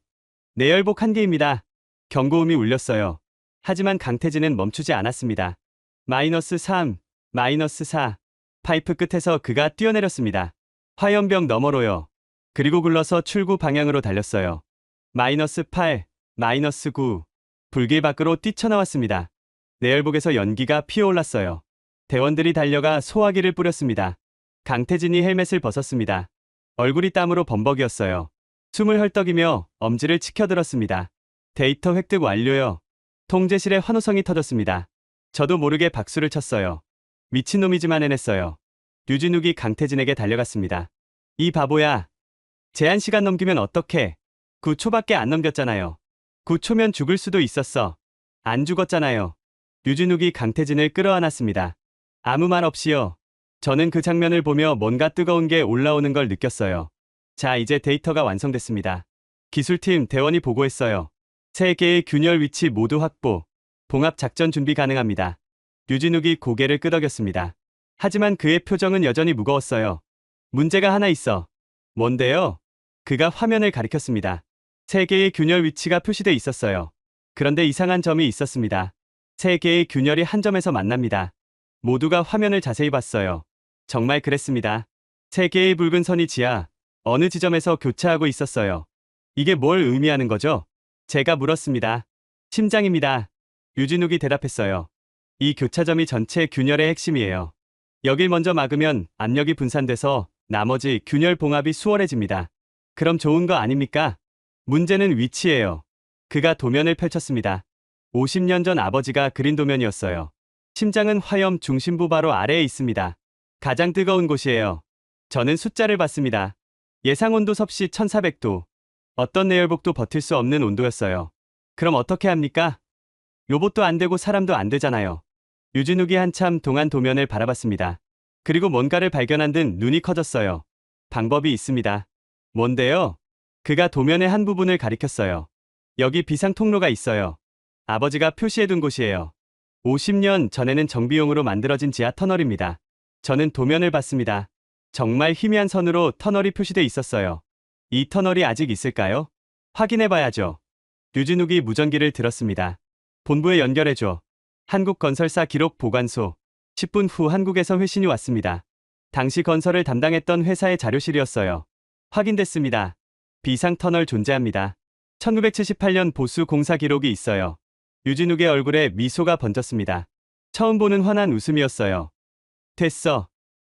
내열복 1개입니다. 경고음이 울렸어요. 하지만 강태진은 멈추지 않았습니다. -3, -4. 파이프 끝에서 그가 뛰어내렸습니다. 화염병 너머로요. 그리고 굴러서 출구 방향으로 달렸어요. -8, -9. 불길 밖으로 뛰쳐나왔습니다. 내열복에서 연기가 피어올랐어요. 대원들이 달려가 소화기를 뿌렸습니다. 강태진이 헬멧을 벗었습니다. 얼굴이 땀으로 범벅이었어요. 숨을 헐떡이며 엄지를 치켜들었습니다. 데이터 획득 완료요. 통제실에 환호성이 터졌습니다. 저도 모르게 박수를 쳤어요. 미친놈이지만 해냈어요. 유진욱이 강태진에게 달려갔습니다. 이 바보야. 제한 시간 넘기면 어떡해. 9초밖에 안 넘겼잖아요. 9초면 죽을 수도 있었어. 안 죽었잖아요. 유진욱이 강태진을 끌어안았습니다. 아무 말 없이요. 저는 그 장면을 보며 뭔가 뜨거운 게 올라오는 걸 느꼈어요. 자, 이제 데이터가 완성됐습니다. 기술팀 대원이 보고했어요. 3개의 균열 위치 모두 확보. 봉합 작전 준비 가능합니다. 유진욱이 고개를 끄덕였습니다. 하지만 그의 표정은 여전히 무거웠어요. 문제가 하나 있어. 뭔데요? 그가 화면을 가리켰습니다. 3개의 균열 위치가 표시돼 있었어요. 그런데 이상한 점이 있었습니다. 3개의 균열이 한 점에서 만납니다. 모두가 화면을 자세히 봤어요. 정말 그랬습니다. 3개의 붉은 선이 지하 어느 지점에서 교차하고 있었어요. 이게 뭘 의미하는 거죠? 제가 물었습니다. 심장입니다. 유진욱이 대답했어요. 이 교차점이 전체 균열의 핵심이에요. 여길 먼저 막으면 압력이 분산돼서 나머지 균열 봉합이 수월해집니다. 그럼 좋은 거 아닙니까? 문제는 위치예요. 그가 도면을 펼쳤습니다. 50년 전 아버지가 그린 도면이었어요. 심장은 화염 중심부 바로 아래에 있습니다. 가장 뜨거운 곳이에요. 저는 숫자를 봤습니다. 예상 온도 섭씨 1400도. 어떤 내열복도 버틸 수 없는 온도였어요. 그럼 어떻게 합니까? 로봇도 안 되고 사람도 안 되잖아요. 유진욱이 한참 동안 도면을 바라봤습니다. 그리고 뭔가를 발견한 듯 눈이 커졌어요. 방법이 있습니다. 뭔데요? 그가 도면의 한 부분을 가리켰어요. 여기 비상 통로가 있어요. 아버지가 표시해둔 곳이에요. 50년 전에는 정비용으로 만들어진 지하 터널입니다. 저는 도면을 봤습니다. 정말 희미한 선으로 터널이 표시돼 있었어요. 이 터널이 아직 있을까요? 확인해봐야죠. 류진욱이 무전기를 들었습니다. 본부에 연결해줘. 한국건설사 기록 보관소. 10분 후 한국에서 회신이 왔습니다. 당시 건설을 담당했던 회사의 자료실이었어요. 확인됐습니다. 비상터널 존재합니다. 1978년 보수 공사 기록이 있어요. 류진욱의 얼굴에 미소가 번졌습니다. 처음 보는 환한 웃음이었어요. 됐어.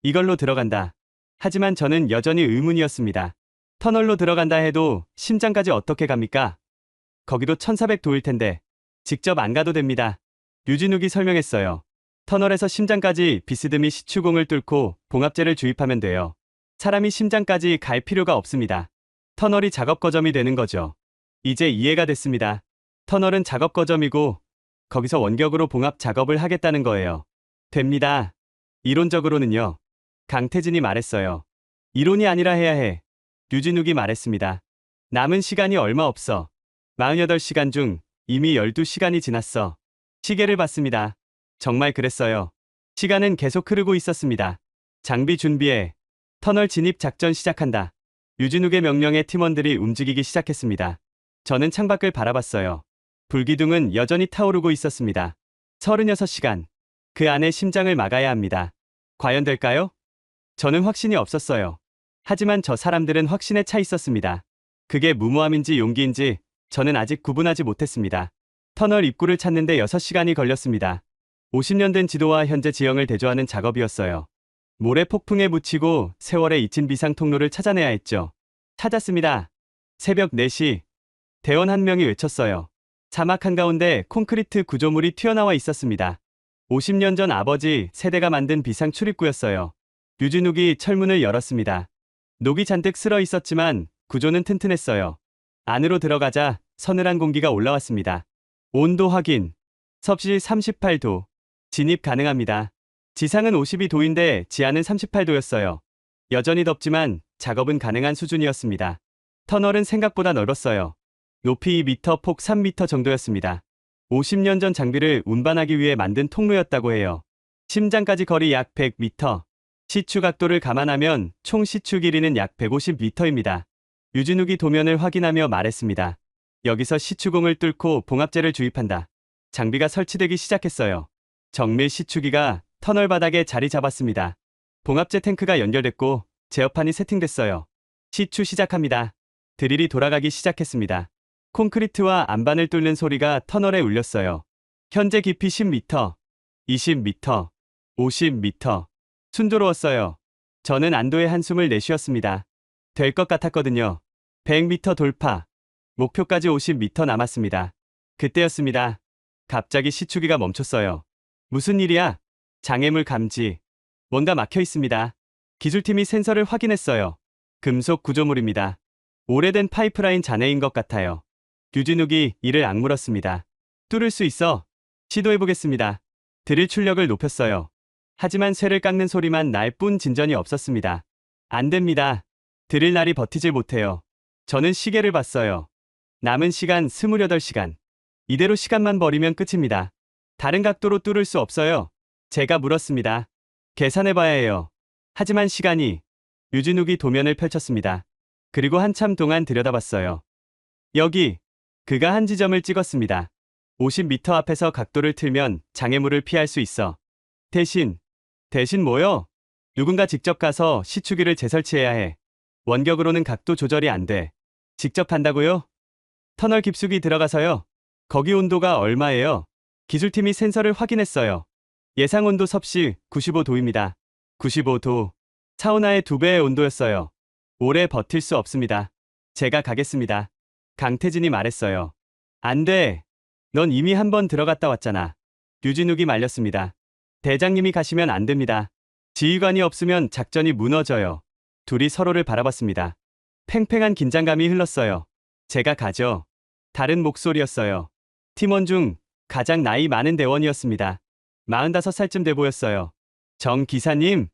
이걸로 들어간다. 하지만 저는 여전히 의문이었습니다. 터널로 들어간다 해도 심장까지 어떻게 갑니까? 거기도 1400도일 텐데. 직접 안 가도 됩니다. 류진욱이 설명했어요. 터널에서 심장까지 비스듬히 시추공을 뚫고 봉합제를 주입하면 돼요. 사람이 심장까지 갈 필요가 없습니다. 터널이 작업 거점이 되는 거죠. 이제 이해가 됐습니다. 터널은 작업 거점이고 거기서 원격으로 봉합 작업을 하겠다는 거예요. 됩니다. 이론적으로는요. 강태진이 말했어요. 이론이 아니라 해야 해. 류진욱이 말했습니다. 남은 시간이 얼마 없어. 48시간 중 이미 12시간이 지났어. 시계를 봤습니다. 정말 그랬어요. 시간은 계속 흐르고 있었습니다. 장비 준비해. 터널 진입 작전 시작한다. 류진욱의 명령에 팀원들이 움직이기 시작했습니다. 저는 창밖을 바라봤어요. 불기둥은 여전히 타오르고 있었습니다. 36시간. 그 안에 심장을 막아야 합니다. 과연 될까요? 저는 확신이 없었어요. 하지만 저 사람들은 확신에 차 있었습니다. 그게 무모함인지 용기인지 저는 아직 구분하지 못했습니다. 터널 입구를 찾는데 6시간이 걸렸습니다. 50년 된 지도와 현재 지형을 대조하는 작업이었어요. 모래 폭풍에 묻히고 세월에 잊힌 비상 통로를 찾아내야 했죠. 찾았습니다. 새벽 4시. 대원 한 명이 외쳤어요. 사막 한가운데 콘크리트 구조물이 튀어나와 있었습니다. 50년 전 아버지 세대가 만든 비상 출입구였어요. 류진욱이 철문을 열었습니다. 녹이 잔뜩 슬어 있었지만 구조는 튼튼했어요. 안으로 들어가자 서늘한 공기가 올라왔습니다. 온도 확인. 섭씨 38도. 진입 가능합니다. 지상은 52도인데 지하는 38도였어요. 여전히 덥지만 작업은 가능한 수준이었습니다. 터널은 생각보다 넓었어요. 높이 2m, 폭 3m 정도였습니다. 50년 전 장비를 운반하기 위해 만든 통로였다고 해요. 심장까지 거리 약 100m. 시추 각도를 감안하면 총 시추 길이는 약 150m입니다. 류진욱이 도면을 확인하며 말했습니다. 여기서 시추공을 뚫고 봉합제를 주입한다. 장비가 설치되기 시작했어요. 정밀 시추기가 터널 바닥에 자리 잡았습니다. 봉합제 탱크가 연결됐고 제어판이 세팅됐어요. 시추 시작합니다. 드릴이 돌아가기 시작했습니다. 콘크리트와 안반을 뚫는 소리가 터널에 울렸어요. 현재 깊이 10m, 20m, 50m. 순조로웠어요. 저는 안도의 한숨을 내쉬었습니다. 될 것 같았거든요. 100m 돌파. 목표까지 50m 남았습니다. 그때였습니다. 갑자기 시추기가 멈췄어요. 무슨 일이야? 장애물 감지. 뭔가 막혀 있습니다. 기술팀이 센서를 확인했어요. 금속 구조물입니다. 오래된 파이프라인 잔해인 것 같아요. 류진욱이 이를 악물었습니다. 뚫을 수 있어. 시도해보겠습니다. 드릴 출력을 높였어요. 하지만 쇠를 깎는 소리만 날 뿐 진전이 없었습니다. 안 됩니다. 드릴 날이 버티질 못해요. 저는 시계를 봤어요. 남은 시간 28시간. 이대로 시간만 버리면 끝입니다. 다른 각도로 뚫을 수 없어요. 제가 물었습니다. 계산해봐야 해요. 하지만 시간이. 류진욱이 도면을 펼쳤습니다. 그리고 한참 동안 들여다봤어요. 여기. 그가 한 지점을 찍었습니다. 50m 앞에서 각도를 틀면 장애물을 피할 수 있어. 대신 뭐요? 누군가 직접 가서 시추기를 재설치해야 해. 원격으로는 각도 조절이 안 돼. 직접 한다고요? 터널 깊숙이 들어가서요. 거기 온도가 얼마예요? 기술팀이 센서를 확인했어요. 예상 온도 섭씨 95도입니다. 95도. 사우나의 2배의 온도였어요. 오래 버틸 수 없습니다. 제가 가겠습니다. 강태진이 말했어요. 안 돼. 넌 이미 한 번 들어갔다 왔잖아. 류진욱이 말렸습니다. 대장님이 가시면 안 됩니다. 지휘관이 없으면 작전이 무너져요. 둘이 서로를 바라봤습니다. 팽팽한 긴장감이 흘렀어요. 제가 가죠. 다른 목소리였어요. 팀원 중 가장 나이 많은 대원이었습니다. 45살쯤 돼 보였어요. 정 기사님,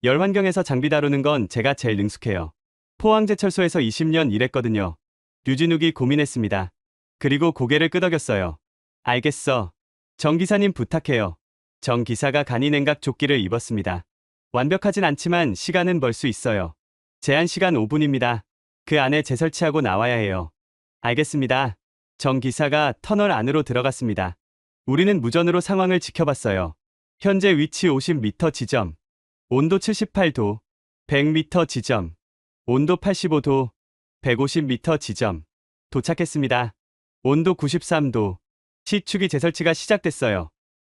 열환경에서 장비 다루는 건 제가 제일 능숙해요. 포항제철소에서 20년 일했거든요. 류진욱이 고민했습니다. 그리고 고개를 끄덕였어요. 알겠어. 정 기사님 부탁해요. 정 기사가 간이냉각 조끼를 입었습니다. 완벽하진 않지만 시간은 벌 수 있어요. 제한 시간 5분입니다. 그 안에 재설치하고 나와야 해요. 알겠습니다. 정 기사가 터널 안으로 들어갔습니다. 우리는 무전으로 상황을 지켜봤어요. 현재 위치 50m 지점, 온도 78도, 100m 지점, 온도 85도, 150m 지점. 도착했습니다. 온도 93도. 시축이 재설치가 시작됐어요.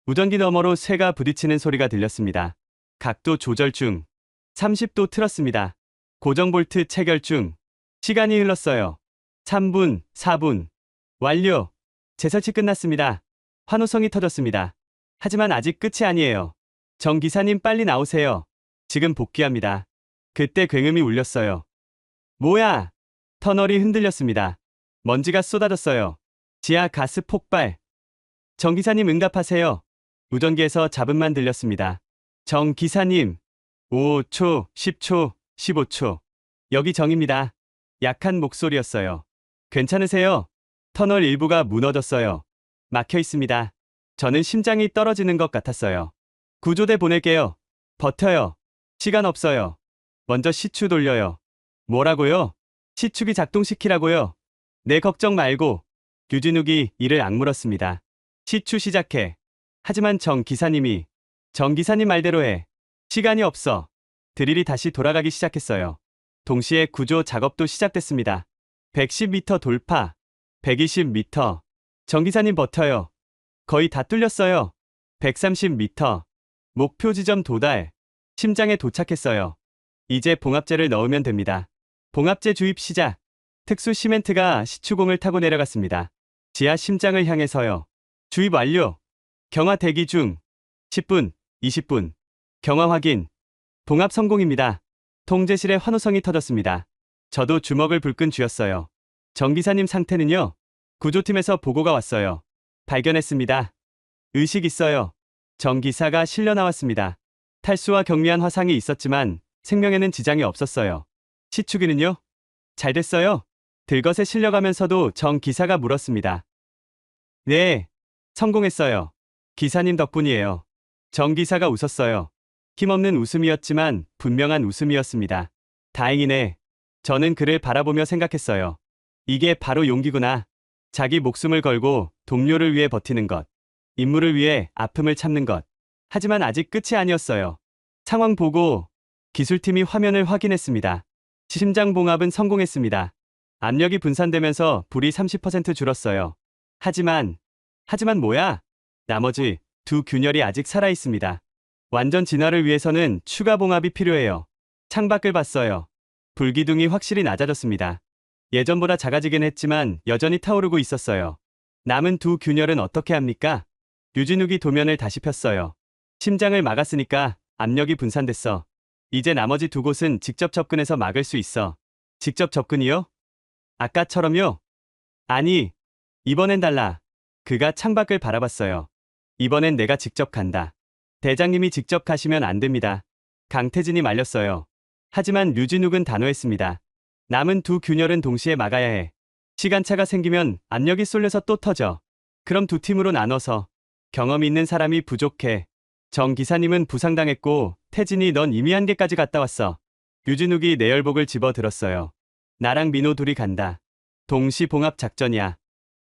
무전기 너머로 쇠가 부딪히는 소리가 들렸습니다. 각도 조절 중. 30도 틀었습니다. 고정 볼트 체결 중. 시간이 흘렀어요. 3분, 4분. 완료. 재설치 끝났습니다. 환호성이 터졌습니다. 하지만 아직 끝이 아니에요. 정 기사님 빨리 나오세요. 지금 복귀합니다. 그때 굉음이 울렸어요. 뭐야? 터널이 흔들렸습니다. 먼지가 쏟아졌어요. 지하 가스 폭발. 정 기사님 응답하세요. 무전기에서 잡음만 들렸습니다. 정 기사님. 5초, 10초, 15초. 여기 정입니다. 약한 목소리였어요. 괜찮으세요? 터널 일부가 무너졌어요. 막혀 있습니다. 저는 심장이 떨어지는 것 같았어요. 구조대 보낼게요. 버텨요. 시간 없어요. 먼저 시추 돌려요. 뭐라고요? 시축이 작동시키라고요. 내 걱정 말고. 류진욱이 이를 악물었습니다. 시추 시작해. 하지만 정 기사님 말대로 해. 시간이 없어. 드릴이 다시 돌아가기 시작했어요. 동시에 구조 작업도 시작됐습니다. 110m 돌파. 120m. 정 기사님 버텨요. 거의 다 뚫렸어요. 130m. 목표 지점 도달. 심장에 도착했어요. 이제 봉합제를 넣으면 됩니다. 봉합제 주입 시작. 특수 시멘트가 시추공을 타고 내려갔습니다. 지하 심장을 향해서요. 주입 완료. 경화 대기 중. 10분, 20분. 경화 확인. 봉합 성공입니다. 통제실에 환호성이 터졌습니다. 저도 주먹을 불끈 쥐었어요. 정 기사님 상태는요? 구조팀에서 보고가 왔어요. 발견했습니다. 의식 있어요. 정 기사가 실려 나왔습니다. 탈수와 경미한 화상이 있었지만 생명에는 지장이 없었어요. 시추기는요? 잘 됐어요? 들것에 실려가면서도 정 기사가 물었습니다. 네, 성공했어요. 기사님 덕분이에요. 정 기사가 웃었어요. 힘없는 웃음이었지만 분명한 웃음이었습니다. 다행이네. 저는 그를 바라보며 생각했어요. 이게 바로 용기구나. 자기 목숨을 걸고 동료를 위해 버티는 것. 임무를 위해 아픔을 참는 것. 하지만 아직 끝이 아니었어요. 상황 보고 기술팀이 화면을 확인했습니다. 심장 봉합은 성공했습니다. 압력이 분산되면서 불이 30% 줄었어요. 하지만 뭐야? 나머지 두 균열이 아직 살아있습니다. 완전 진화를 위해서는 추가 봉합이 필요해요. 창밖을 봤어요. 불기둥이 확실히 낮아졌습니다. 예전보다 작아지긴 했지만 여전히 타오르고 있었어요. 남은 두 균열은 어떻게 합니까? 류진욱이 도면을 다시 폈어요. 심장을 막았으니까 압력이 분산됐어. 이제 나머지 두 곳은 직접 접근해서 막을 수 있어. 직접 접근이요? 아까처럼요? 아니, 이번엔 달라. 그가 창밖을 바라봤어요. 이번엔 내가 직접 간다. 대장님이 직접 가시면 안 됩니다. 강태진이 말렸어요. 하지만 류진욱은 단호했습니다. 남은 두 균열은 동시에 막아야 해. 시간차가 생기면 압력이 쏠려서 또 터져. 그럼 두 팀으로 나눠서. 경험 있는 사람이 부족해. 정 기사님은 부상당했고 태진이 넌 이미 한계까지 갔다 왔어. 류진욱이 내열복을 집어들었어요. 나랑 민호 둘이 간다. 동시 봉합 작전이야.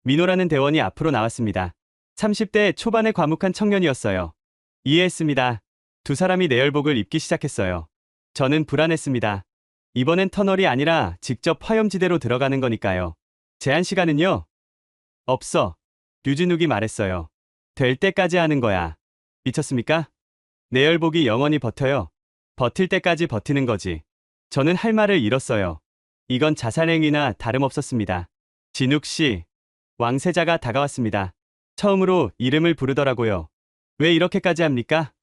민호라는 대원이 앞으로 나왔습니다. 30대 초반의 과묵한 청년이었어요. 이해했습니다. 두 사람이 내열복을 입기 시작했어요. 저는 불안했습니다. 이번엔 터널이 아니라 직접 화염지대로 들어가는 거니까요. 제한 시간은요? 없어. 류진욱이 말했어요. 될 때까지 하는 거야. 미쳤습니까? 내열복이 영원히 버텨요. 버틸 때까지 버티는 거지. 저는 할 말을 잃었어요. 이건 자살행위나 다름없었습니다. 진욱 씨, 왕세자가 다가왔습니다. 처음으로 이름을 부르더라고요. 왜 이렇게까지 합니까?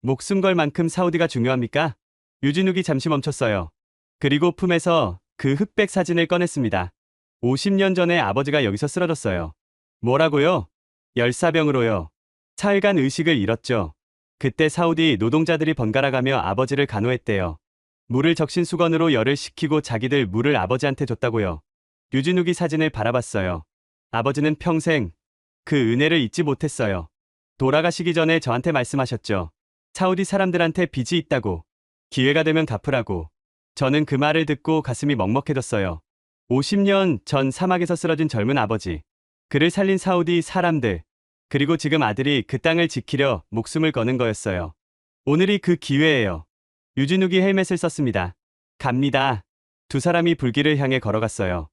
목숨 걸 만큼 사우디가 중요합니까? 유진욱이 잠시 멈췄어요. 그리고 품에서 그 흑백 사진을 꺼냈습니다. 50년 전에 아버지가 여기서 쓰러졌어요. 뭐라고요? 열사병으로요. 사흘간 의식을 잃었죠. 그때 사우디 노동자들이 번갈아가며 아버지를 간호했대요. 물을 적신 수건으로 열을 식히고 자기들 물을 아버지한테 줬다고요. 유진욱이 사진을 바라봤어요. 아버지는 평생 그 은혜를 잊지 못했어요. 돌아가시기 전에 저한테 말씀하셨죠. 사우디 사람들한테 빚이 있다고. 기회가 되면 갚으라고. 저는 그 말을 듣고 가슴이 먹먹해졌어요. 50년 전 사막에서 쓰러진 젊은 아버지. 그를 살린 사우디 사람들. 그리고 지금 아들이 그 땅을 지키려 목숨을 거는 거였어요. 오늘이 그 기회예요. 유진욱이 헬멧을 썼습니다. 갑니다. 두 사람이 불길을 향해 걸어갔어요.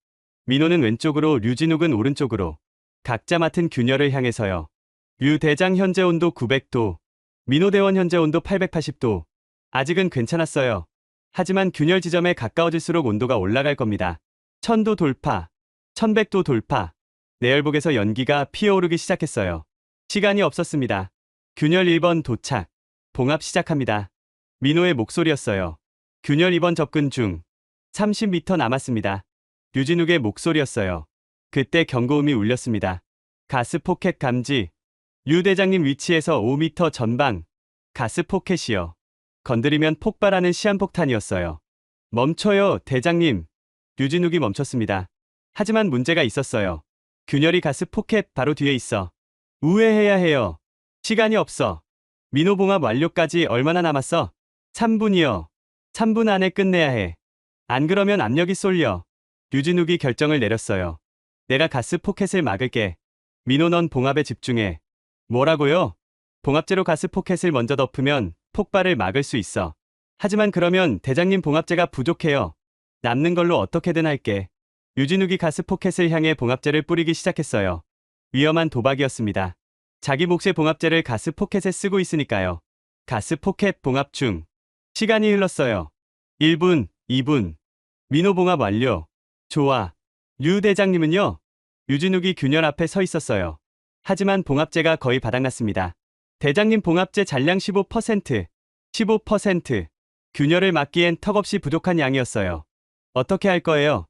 민호는 왼쪽으로, 류진욱은 오른쪽으로. 각자 맡은 균열을 향해서요. 류 대장 현재 온도 900도. 민호 대원 현재 온도 880도. 아직은 괜찮았어요. 하지만 균열 지점에 가까워질수록 온도가 올라갈 겁니다. 1000도 돌파. 1100도 돌파. 내열복에서 연기가 피어오르기 시작했어요. 시간이 없었습니다. 균열 1번 도착. 봉합 시작합니다. 민호의 목소리였어요. 균열 2번 접근 중. 30m 남았습니다. 류진욱의 목소리였어요. 그때 경고음이 울렸습니다. 가스 포켓 감지. 류 대장님 위치에서 5m 전방. 가스 포켓이요. 건드리면 폭발하는 시한폭탄이었어요. 멈춰요, 대장님. 류진욱이 멈췄습니다. 하지만 문제가 있었어요. 균열이 가스 포켓 바로 뒤에 있어. 우회해야 해요. 시간이 없어. 민호 봉합 완료까지 얼마나 남았어? 3분이요. 3분 안에 끝내야 해. 안 그러면 압력이 쏠려. 류진욱이 결정을 내렸어요. 내가 가스 포켓을 막을게. 민호 넌 봉합에 집중해. 뭐라고요? 봉합제로 가스 포켓을 먼저 덮으면 폭발을 막을 수 있어. 하지만 그러면 대장님 봉합제가 부족해요. 남는 걸로 어떻게든 할게. 류진욱이 가스 포켓을 향해 봉합제를 뿌리기 시작했어요. 위험한 도박이었습니다. 자기 몫의 봉합제를 가스 포켓에 쓰고 있으니까요. 가스 포켓 봉합 중. 시간이 흘렀어요. 1분, 2분. 민호 봉합 완료. 좋아. 류 대장님은요? 류진욱이 균열 앞에 서 있었어요. 하지만 봉합제가 거의 바닥났습니다. 대장님 봉합제 잔량 15%. 15%. 균열을 막기엔 턱없이 부족한 양이었어요. 어떻게 할 거예요?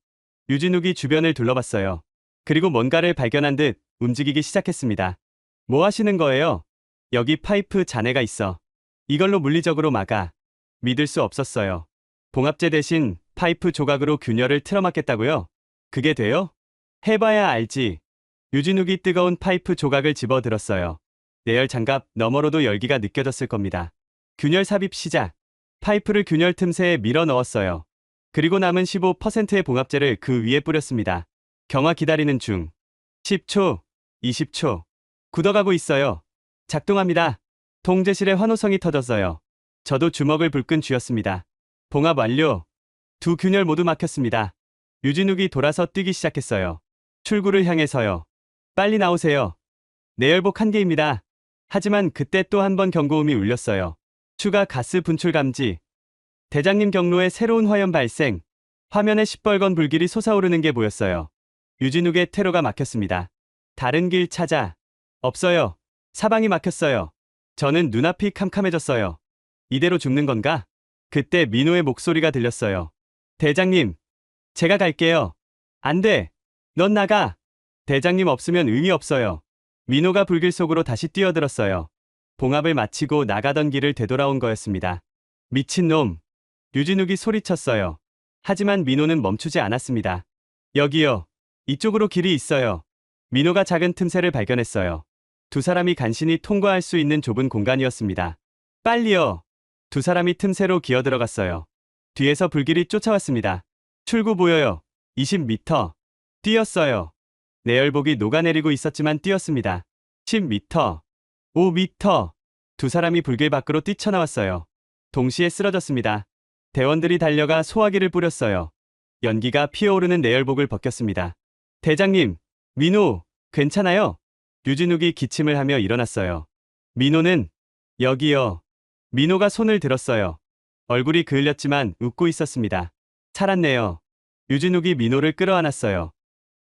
류진욱이 주변을 둘러봤어요. 그리고 뭔가를 발견한 듯 움직이기 시작했습니다. 뭐 하시는 거예요? 여기 파이프 잔해가 있어. 이걸로 물리적으로 막아. 믿을 수 없었어요. 봉합제 대신 파이프 조각으로 균열을 틀어막겠다고요? 그게 돼요? 해봐야 알지. 류진욱이 뜨거운 파이프 조각을 집어들었어요. 내열 장갑 너머로도 열기가 느껴졌을 겁니다. 균열 삽입 시작. 파이프를 균열 틈새에 밀어 넣었어요. 그리고 남은 15%의 봉합제를 그 위에 뿌렸습니다. 경화 기다리는 중. 10초, 20초. 굳어가고 있어요. 작동합니다. 통제실의 환호성이 터졌어요. 저도 주먹을 불끈 쥐었습니다. 봉합 완료. 두 균열 모두 막혔습니다. 류진욱이 돌아서 뛰기 시작했어요. 출구를 향해서요. 빨리 나오세요. 내열복 1개입니다. 하지만 그때 또 한 번 경고음이 울렸어요. 추가 가스 분출 감지. 대장님 경로에 새로운 화염 발생. 화면에 시뻘건 불길이 솟아오르는 게 보였어요. 류진욱의 퇴로가 막혔습니다. 다른 길 찾아. 없어요. 사방이 막혔어요. 저는 눈앞이 캄캄해졌어요. 이대로 죽는 건가? 그때 민호의 목소리가 들렸어요. 대장님, 제가 갈게요. 안 돼. 넌 나가. 대장님 없으면 의미 없어요. 민호가 불길 속으로 다시 뛰어들었어요. 봉합을 마치고 나가던 길을 되돌아온 거였습니다. 미친놈. 류진욱이 소리쳤어요. 하지만 민호는 멈추지 않았습니다. 여기요. 이쪽으로 길이 있어요. 민호가 작은 틈새를 발견했어요. 두 사람이 간신히 통과할 수 있는 좁은 공간이었습니다. 빨리요. 두 사람이 틈새로 기어들어갔어요. 뒤에서 불길이 쫓아왔습니다. 출구 보여요. 20m. 뛰었어요. 내열복이 녹아내리고 있었지만 뛰었습니다. 10m. 5m. 두 사람이 불길 밖으로 뛰쳐나왔어요. 동시에 쓰러졌습니다. 대원들이 달려가 소화기를 뿌렸어요. 연기가 피어오르는 내열복을 벗겼습니다. 대장님, 민호, 괜찮아요? 류진욱이 기침을 하며 일어났어요. 민호는 여기요. 민호가 손을 들었어요. 얼굴이 그을렸지만 웃고 있었습니다. 살았네요. 류진욱이 민호를 끌어안았어요.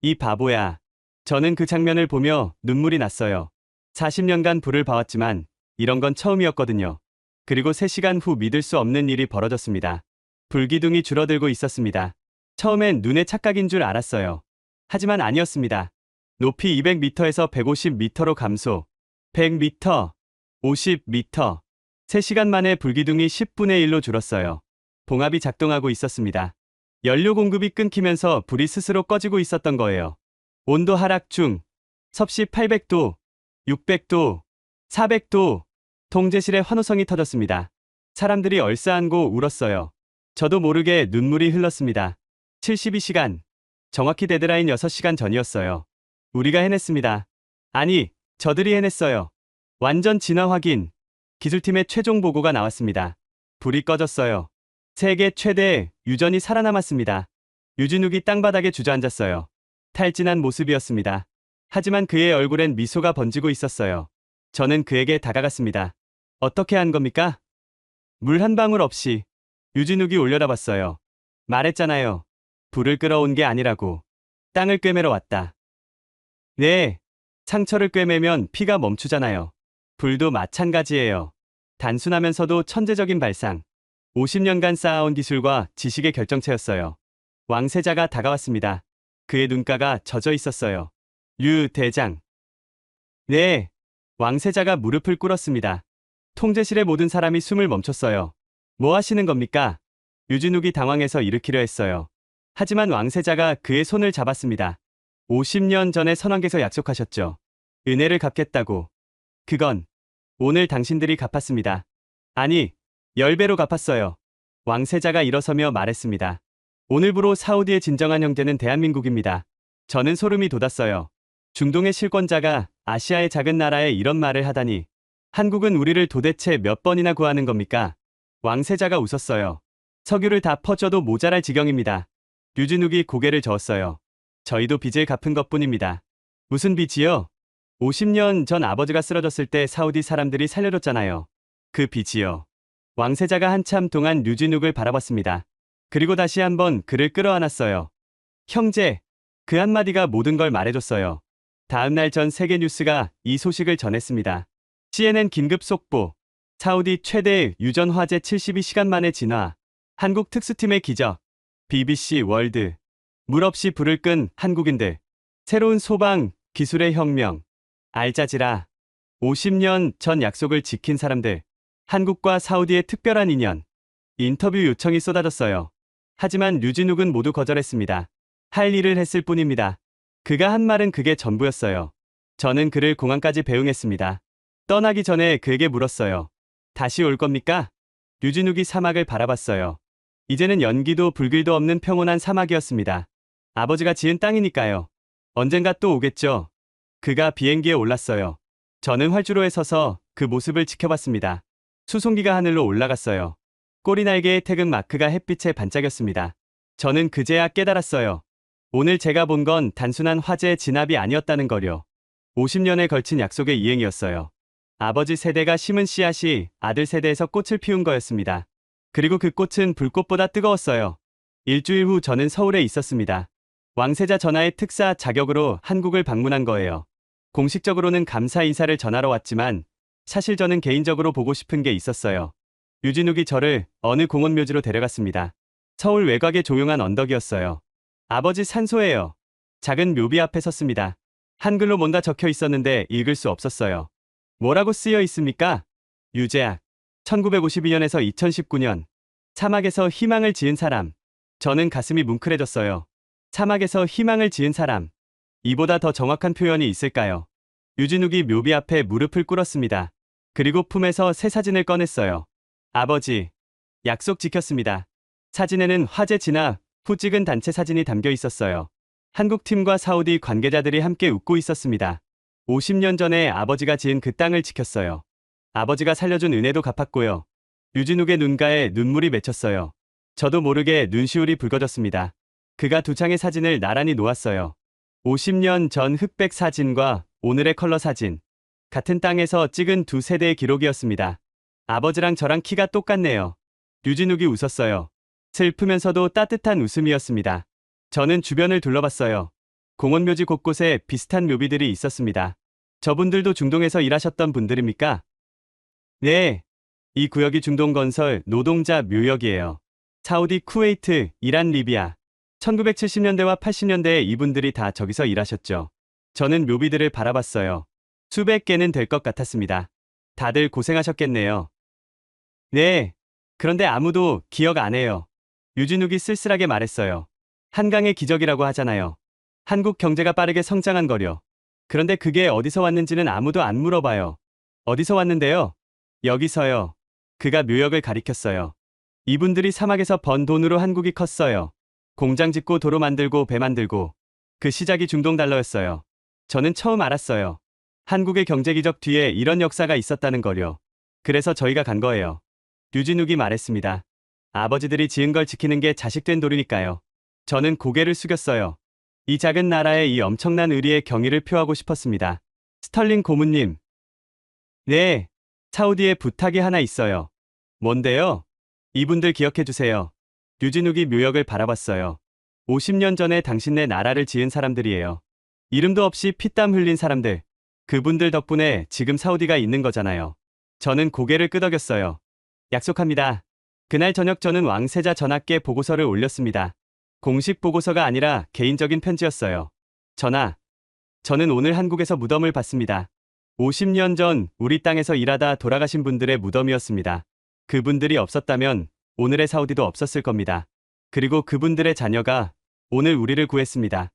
이 바보야. 저는 그 장면을 보며 눈물이 났어요. 40년간 불을 봐왔지만 이런 건 처음이었거든요. 그리고 3시간 후 믿을 수 없는 일이 벌어졌습니다. 불기둥이 줄어들고 있었습니다. 처음엔 눈의 착각인 줄 알았어요. 하지만 아니었습니다. 높이 200m에서 150m로 감소. 100m, 50m. 3시간 만에 불기둥이 10분의 1로 줄었어요. 봉합이 작동하고 있었습니다. 연료 공급이 끊기면서 불이 스스로 꺼지고 있었던 거예요. 온도 하락 중. 섭씨 800도, 600도, 400도, 통제실에 환호성이 터졌습니다. 사람들이 얼싸안고 울었어요. 저도 모르게 눈물이 흘렀습니다. 72시간. 정확히 데드라인 6시간 전이었어요. 우리가 해냈습니다. 아니, 저들이 해냈어요. 완전 진화 확인. 기술팀의 최종 보고가 나왔습니다. 불이 꺼졌어요. 세계 최대 유전이 살아남았습니다. 유진욱이 땅바닥에 주저앉았어요. 탈진한 모습이었습니다. 하지만 그의 얼굴엔 미소가 번지고 있었어요. 저는 그에게 다가갔습니다. 어떻게 한 겁니까? 물 한 방울 없이. 유진욱이 올려다봤어요. 말했잖아요. 불을 끌어온 게 아니라고. 땅을 꿰매러 왔다. 네. 상처를 꿰매면 피가 멈추잖아요. 불도 마찬가지예요. 단순하면서도 천재적인 발상. 50년간 쌓아온 기술과 지식의 결정체였어요. 왕세자가 다가왔습니다. 그의 눈가가 젖어 있었어요. 류 대장. 네. 왕세자가 무릎을 꿇었습니다. 통제실의 모든 사람이 숨을 멈췄어요. 뭐 하시는 겁니까? 유진욱이 당황해서 일으키려 했어요. 하지만 왕세자가 그의 손을 잡았습니다. 50년 전에 선왕께서 약속하셨죠. 은혜를 갚겠다고. 그건 오늘 당신들이 갚았습니다. 아니, 10배로 갚았어요. 왕세자가 일어서며 말했습니다. 오늘부로 사우디의 진정한 형제는 대한민국입니다. 저는 소름이 돋았어요. 중동의 실권자가 아시아의 작은 나라에 이런 말을 하다니. 한국은 우리를 도대체 몇 번이나 구하는 겁니까? 왕세자가 웃었어요. 석유를 다 퍼줘도 모자랄 지경입니다. 유진욱이 고개를 저었어요. 저희도 빚을 갚은 것뿐입니다. 무슨 빚이요? 50년 전 아버지가 쓰러졌을 때 사우디 사람들이 살려줬잖아요. 그 빚이요. 왕세자가 한참 동안 유진욱을 바라봤습니다. 그리고 다시 한번 그를 끌어안았어요. 형제, 그 한마디가 모든 걸 말해줬어요. 다음날 전 세계 뉴스가 이 소식을 전했습니다. CNN 긴급 속보. 사우디 최대 유전 화재 72시간 만에 진화. 한국 특수팀의 기적. BBC 월드. 물 없이 불을 끈 한국인들. 새로운 소방 기술의 혁명. 알자지라. 50년 전 약속을 지킨 사람들. 한국과 사우디의 특별한 인연. 인터뷰 요청이 쏟아졌어요. 하지만 유진욱은 모두 거절했습니다. 할 일을 했을 뿐입니다. 그가 한 말은 그게 전부였어요. 저는 그를 공항까지 배웅했습니다. 떠나기 전에 그에게 물었어요. 다시 올 겁니까? 유진욱이 사막을 바라봤어요. 이제는 연기도 불길도 없는 평온한 사막이었습니다. 아버지가 지은 땅이니까요. 언젠가 또 오겠죠. 그가 비행기에 올랐어요. 저는 활주로에 서서 그 모습을 지켜봤습니다. 수송기가 하늘로 올라갔어요. 꼬리날개의 태극 마크가 햇빛에 반짝였습니다. 저는 그제야 깨달았어요. 오늘 제가 본 건 단순한 화재의 진압이 아니었다는 거요. 50년에 걸친 약속의 이행이었어요. 아버지 세대가 심은 씨앗이 아들 세대에서 꽃을 피운 거였습니다. 그리고 그 꽃은 불꽃보다 뜨거웠어요. 일주일 후 저는 서울에 있었습니다. 왕세자 전하의 특사 자격으로 한국을 방문한 거예요. 공식적으로는 감사 인사를 전하러 왔지만 사실 저는 개인적으로 보고 싶은 게 있었어요. 유진욱이 저를 어느 공원묘지로 데려갔습니다. 서울 외곽의 조용한 언덕이었어요. 아버지 산소예요. 작은 묘비 앞에 섰습니다. 한글로 뭔가 적혀 있었는데 읽을 수 없었어요. 뭐라고 쓰여 있습니까? 유재학. 1952년에서 2019년. 사막에서 희망을 지은 사람. 저는 가슴이 뭉클해졌어요. 사막에서 희망을 지은 사람. 이보다 더 정확한 표현이 있을까요? 유진욱이 묘비 앞에 무릎을 꿇었습니다. 그리고 품에서 새 사진을 꺼냈어요. 아버지. 약속 지켰습니다. 사진에는 화재 진압 후 찍은 단체 사진이 담겨 있었어요. 한국팀과 사우디 관계자들이 함께 웃고 있었습니다. 50년 전에 아버지가 지은 그 땅을 지켰어요. 아버지가 살려준 은혜도 갚았고요. 유진욱의 눈가에 눈물이 맺혔어요. 저도 모르게 눈시울이 붉어졌습니다. 그가 두 장의 사진을 나란히 놓았어요. 50년 전 흑백 사진과 오늘의 컬러 사진. 같은 땅에서 찍은 두 세대의 기록이었습니다. 아버지랑 저랑 키가 똑같네요. 유진욱이 웃었어요. 슬프면서도 따뜻한 웃음이었습니다. 저는 주변을 둘러봤어요. 공원묘지 곳곳에 비슷한 묘비들이 있었습니다. 저분들도 중동에서 일하셨던 분들입니까? 네. 이 구역이 중동건설 노동자 묘역이에요. 사우디, 쿠웨이트, 이란, 리비아. 1970년대와 80년대에 이분들이 다 저기서 일하셨죠. 저는 묘비들을 바라봤어요. 수백 개는 될 것 같았습니다. 다들 고생하셨겠네요. 네. 그런데 아무도 기억 안 해요. 유진욱이 쓸쓸하게 말했어요. 한강의 기적이라고 하잖아요. 한국 경제가 빠르게 성장한 거려. 그런데 그게 어디서 왔는지는 아무도 안 물어봐요. 어디서 왔는데요? 여기서요. 그가 묘역을 가리켰어요. 이분들이 사막에서 번 돈으로 한국이 컸어요. 공장 짓고 도로 만들고 배 만들고. 그 시작이 중동 달러였어요. 저는 처음 알았어요. 한국의 경제기적 뒤에 이런 역사가 있었다는 거요. 그래서 저희가 간 거예요. 류진욱이 말했습니다. 아버지들이 지은 걸 지키는 게 자식된 도리니까요. 저는 고개를 숙였어요. 이 작은 나라의 이 엄청난 의리의 경의를 표하고 싶었습니다. 스털링 고문님. 네, 사우디에 부탁이 하나 있어요. 뭔데요? 이분들 기억해주세요. 류진욱이 묘역을 바라봤어요. 50년 전에 당신네 나라를 지은 사람들이에요. 이름도 없이 피땀 흘린 사람들. 그분들 덕분에 지금 사우디가 있는 거잖아요. 저는 고개를 끄덕였어요. 약속합니다. 그날 저녁 저는 왕세자 전하께 보고서를 올렸습니다. 공식 보고서가 아니라 개인적인 편지였어요. 저는 오늘 한국에서 무덤을 봤습니다. 50년 전 우리 땅에서 일하다 돌아가신 분들의 무덤이었습니다. 그분들이 없었다면 오늘의 사우디도 없었을 겁니다. 그리고 그분들의 자녀가 오늘 우리를 구했습니다.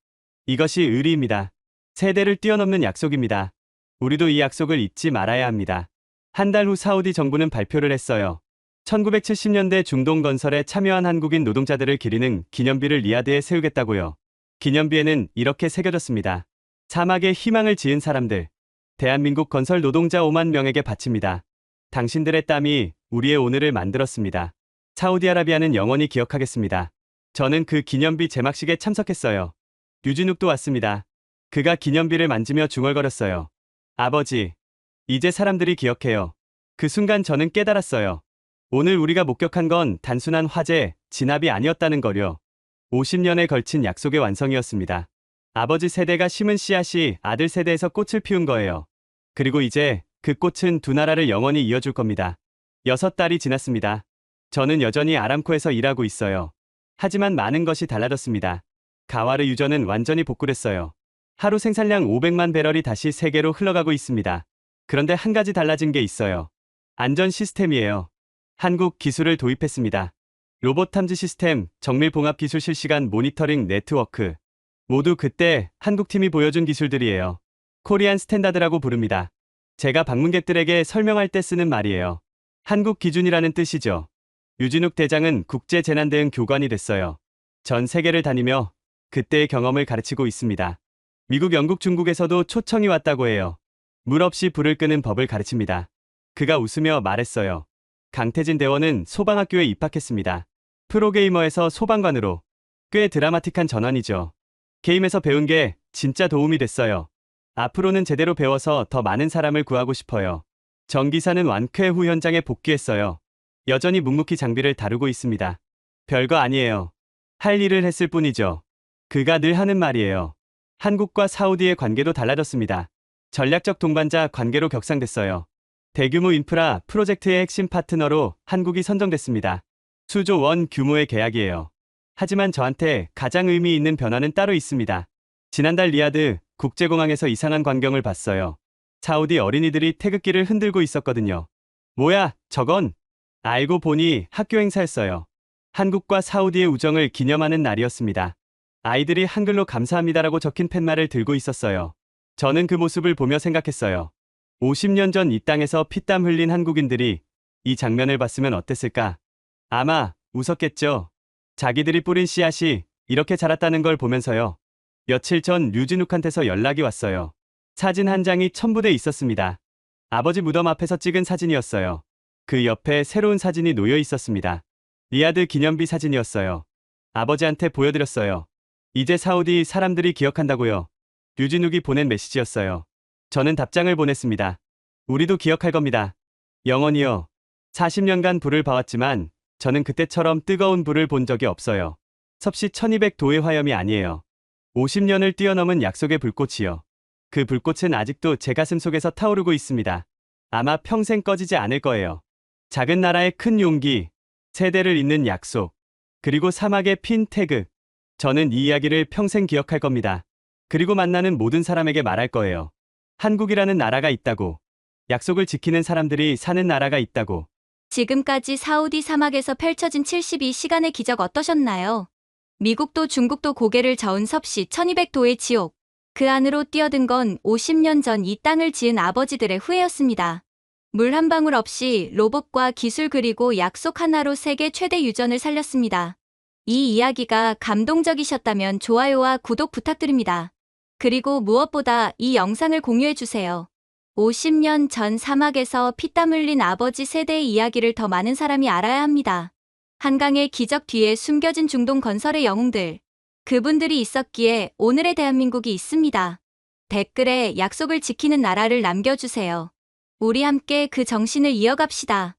이것이 의리입니다. 세대를 뛰어넘는 약속입니다. 우리도 이 약속을 잊지 말아야 합니다. 한 달 후 사우디 정부는 발표를 했어요. 1970년대 중동 건설에 참여한 한국인 노동자들을 기리는 기념비를 리야드에 세우겠다고요. 기념비에는 이렇게 새겨졌습니다. 사막에 희망을 지은 사람들. 대한민국 건설 노동자 5만 명에게 바칩니다. 당신들의 땀이 우리의 오늘을 만들었습니다. 사우디아라비아는 영원히 기억하겠습니다. 저는 그 기념비 제막식에 참석했어요. 류진욱도 왔습니다. 그가 기념비를 만지며 중얼거렸어요. 아버지, 이제 사람들이 기억해요. 그 순간 저는 깨달았어요. 오늘 우리가 목격한 건 단순한 화재, 진압이 아니었다는 거요. 50년에 걸친 약속의 완성이었습니다. 아버지 세대가 심은 씨앗이 아들 세대에서 꽃을 피운 거예요. 그리고 이제 그 꽃은 두 나라를 영원히 이어줄 겁니다. 6달이 지났습니다. 저는 여전히 아람코에서 일하고 있어요. 하지만 많은 것이 달라졌습니다. 가와르 유전은 완전히 복구됐어요. 하루 생산량 500만 배럴이 다시 세계로 흘러가고 있습니다. 그런데 한 가지 달라진 게 있어요. 안전 시스템이에요. 한국 기술을 도입했습니다. 로봇 탐지 시스템, 정밀 봉합 기술 실시간 모니터링 네트워크. 모두 그때 한국팀이 보여준 기술들이에요. 코리안 스탠다드라고 부릅니다. 제가 방문객들에게 설명할 때 쓰는 말이에요. 한국 기준이라는 뜻이죠. 유진욱 대장은 국제재난대응 교관이 됐어요. 전 세계를 다니며 그때의 경험을 가르치고 있습니다. 미국, 영국, 중국에서도 초청이 왔다고 해요. 물 없이 불을 끄는 법을 가르칩니다. 그가 웃으며 말했어요. 강태진 대원은 소방학교에 입학했습니다. 프로게이머에서 소방관으로. 꽤 드라마틱한 전환이죠. 게임에서 배운 게 진짜 도움이 됐어요. 앞으로는 제대로 배워서 더 많은 사람을 구하고 싶어요. 정 기사는 완쾌 후 현장에 복귀했어요. 여전히 묵묵히 장비를 다루고 있습니다. 별거 아니에요. 할 일을 했을 뿐이죠. 그가 늘 하는 말이에요. 한국과 사우디의 관계도 달라졌습니다. 전략적 동반자 관계로 격상됐어요. 대규모 인프라 프로젝트의 핵심 파트너로 한국이 선정됐습니다. 수조 원 규모의 계약이에요. 하지만 저한테 가장 의미 있는 변화는 따로 있습니다. 지난달 리야드 국제공항에서 이상한 광경을 봤어요. 사우디 어린이들이 태극기를 흔들고 있었거든요. 뭐야, 저건? 알고 보니 학교 행사였어요. 한국과 사우디의 우정을 기념하는 날이었습니다. 아이들이 한글로 감사합니다라고 적힌 팻말을 들고 있었어요. 저는 그 모습을 보며 생각했어요. 50년 전 이 땅에서 피땀 흘린 한국인들이 이 장면을 봤으면 어땠을까? 아마 웃었겠죠. 자기들이 뿌린 씨앗이 이렇게 자랐다는 걸 보면서요. 며칠 전 류진욱한테서 연락이 왔어요. 사진 한 장이 첨부돼 있었습니다. 아버지 무덤 앞에서 찍은 사진이었어요. 그 옆에 새로운 사진이 놓여 있었습니다. 리야드 기념비 사진이었어요. 아버지한테 보여드렸어요. 이제 사우디 사람들이 기억한다고요. 류진욱이 보낸 메시지였어요. 저는 답장을 보냈습니다. 우리도 기억할 겁니다. 영원히요. 40년간 불을 봐왔지만 저는 그때처럼 뜨거운 불을 본 적이 없어요. 섭씨 1200도의 화염이 아니에요. 50년을 뛰어넘은 약속의 불꽃이요. 그 불꽃은 아직도 제 가슴 속에서 타오르고 있습니다. 아마 평생 꺼지지 않을 거예요. 작은 나라의 큰 용기, 세대를 잇는 약속, 그리고 사막의 핀 태극. 저는 이 이야기를 평생 기억할 겁니다. 그리고 만나는 모든 사람에게 말할 거예요. 한국이라는 나라가 있다고. 약속을 지키는 사람들이 사는 나라가 있다고. 지금까지 사우디 사막에서 펼쳐진 72시간의 기적 어떠셨나요? 미국도 중국도 고개를 저은 섭씨 1200도의 지옥. 그 안으로 뛰어든 건 50년 전 이 땅을 지은 아버지들의 후예였습니다. 물 한 방울 없이 로봇과 기술 그리고 약속 하나로 세계 최대 유전을 살렸습니다. 이 이야기가 감동적이셨다면 좋아요와 구독 부탁드립니다. 그리고 무엇보다 이 영상을 공유해주세요. 50년 전 사막에서 피땀 흘린 아버지 세대의 이야기를 더 많은 사람이 알아야 합니다. 한강의 기적 뒤에 숨겨진 중동 건설의 영웅들. 그분들이 있었기에 오늘의 대한민국이 있습니다. 댓글에 약속을 지키는 나라를 남겨주세요. 우리 함께 그 정신을 이어갑시다.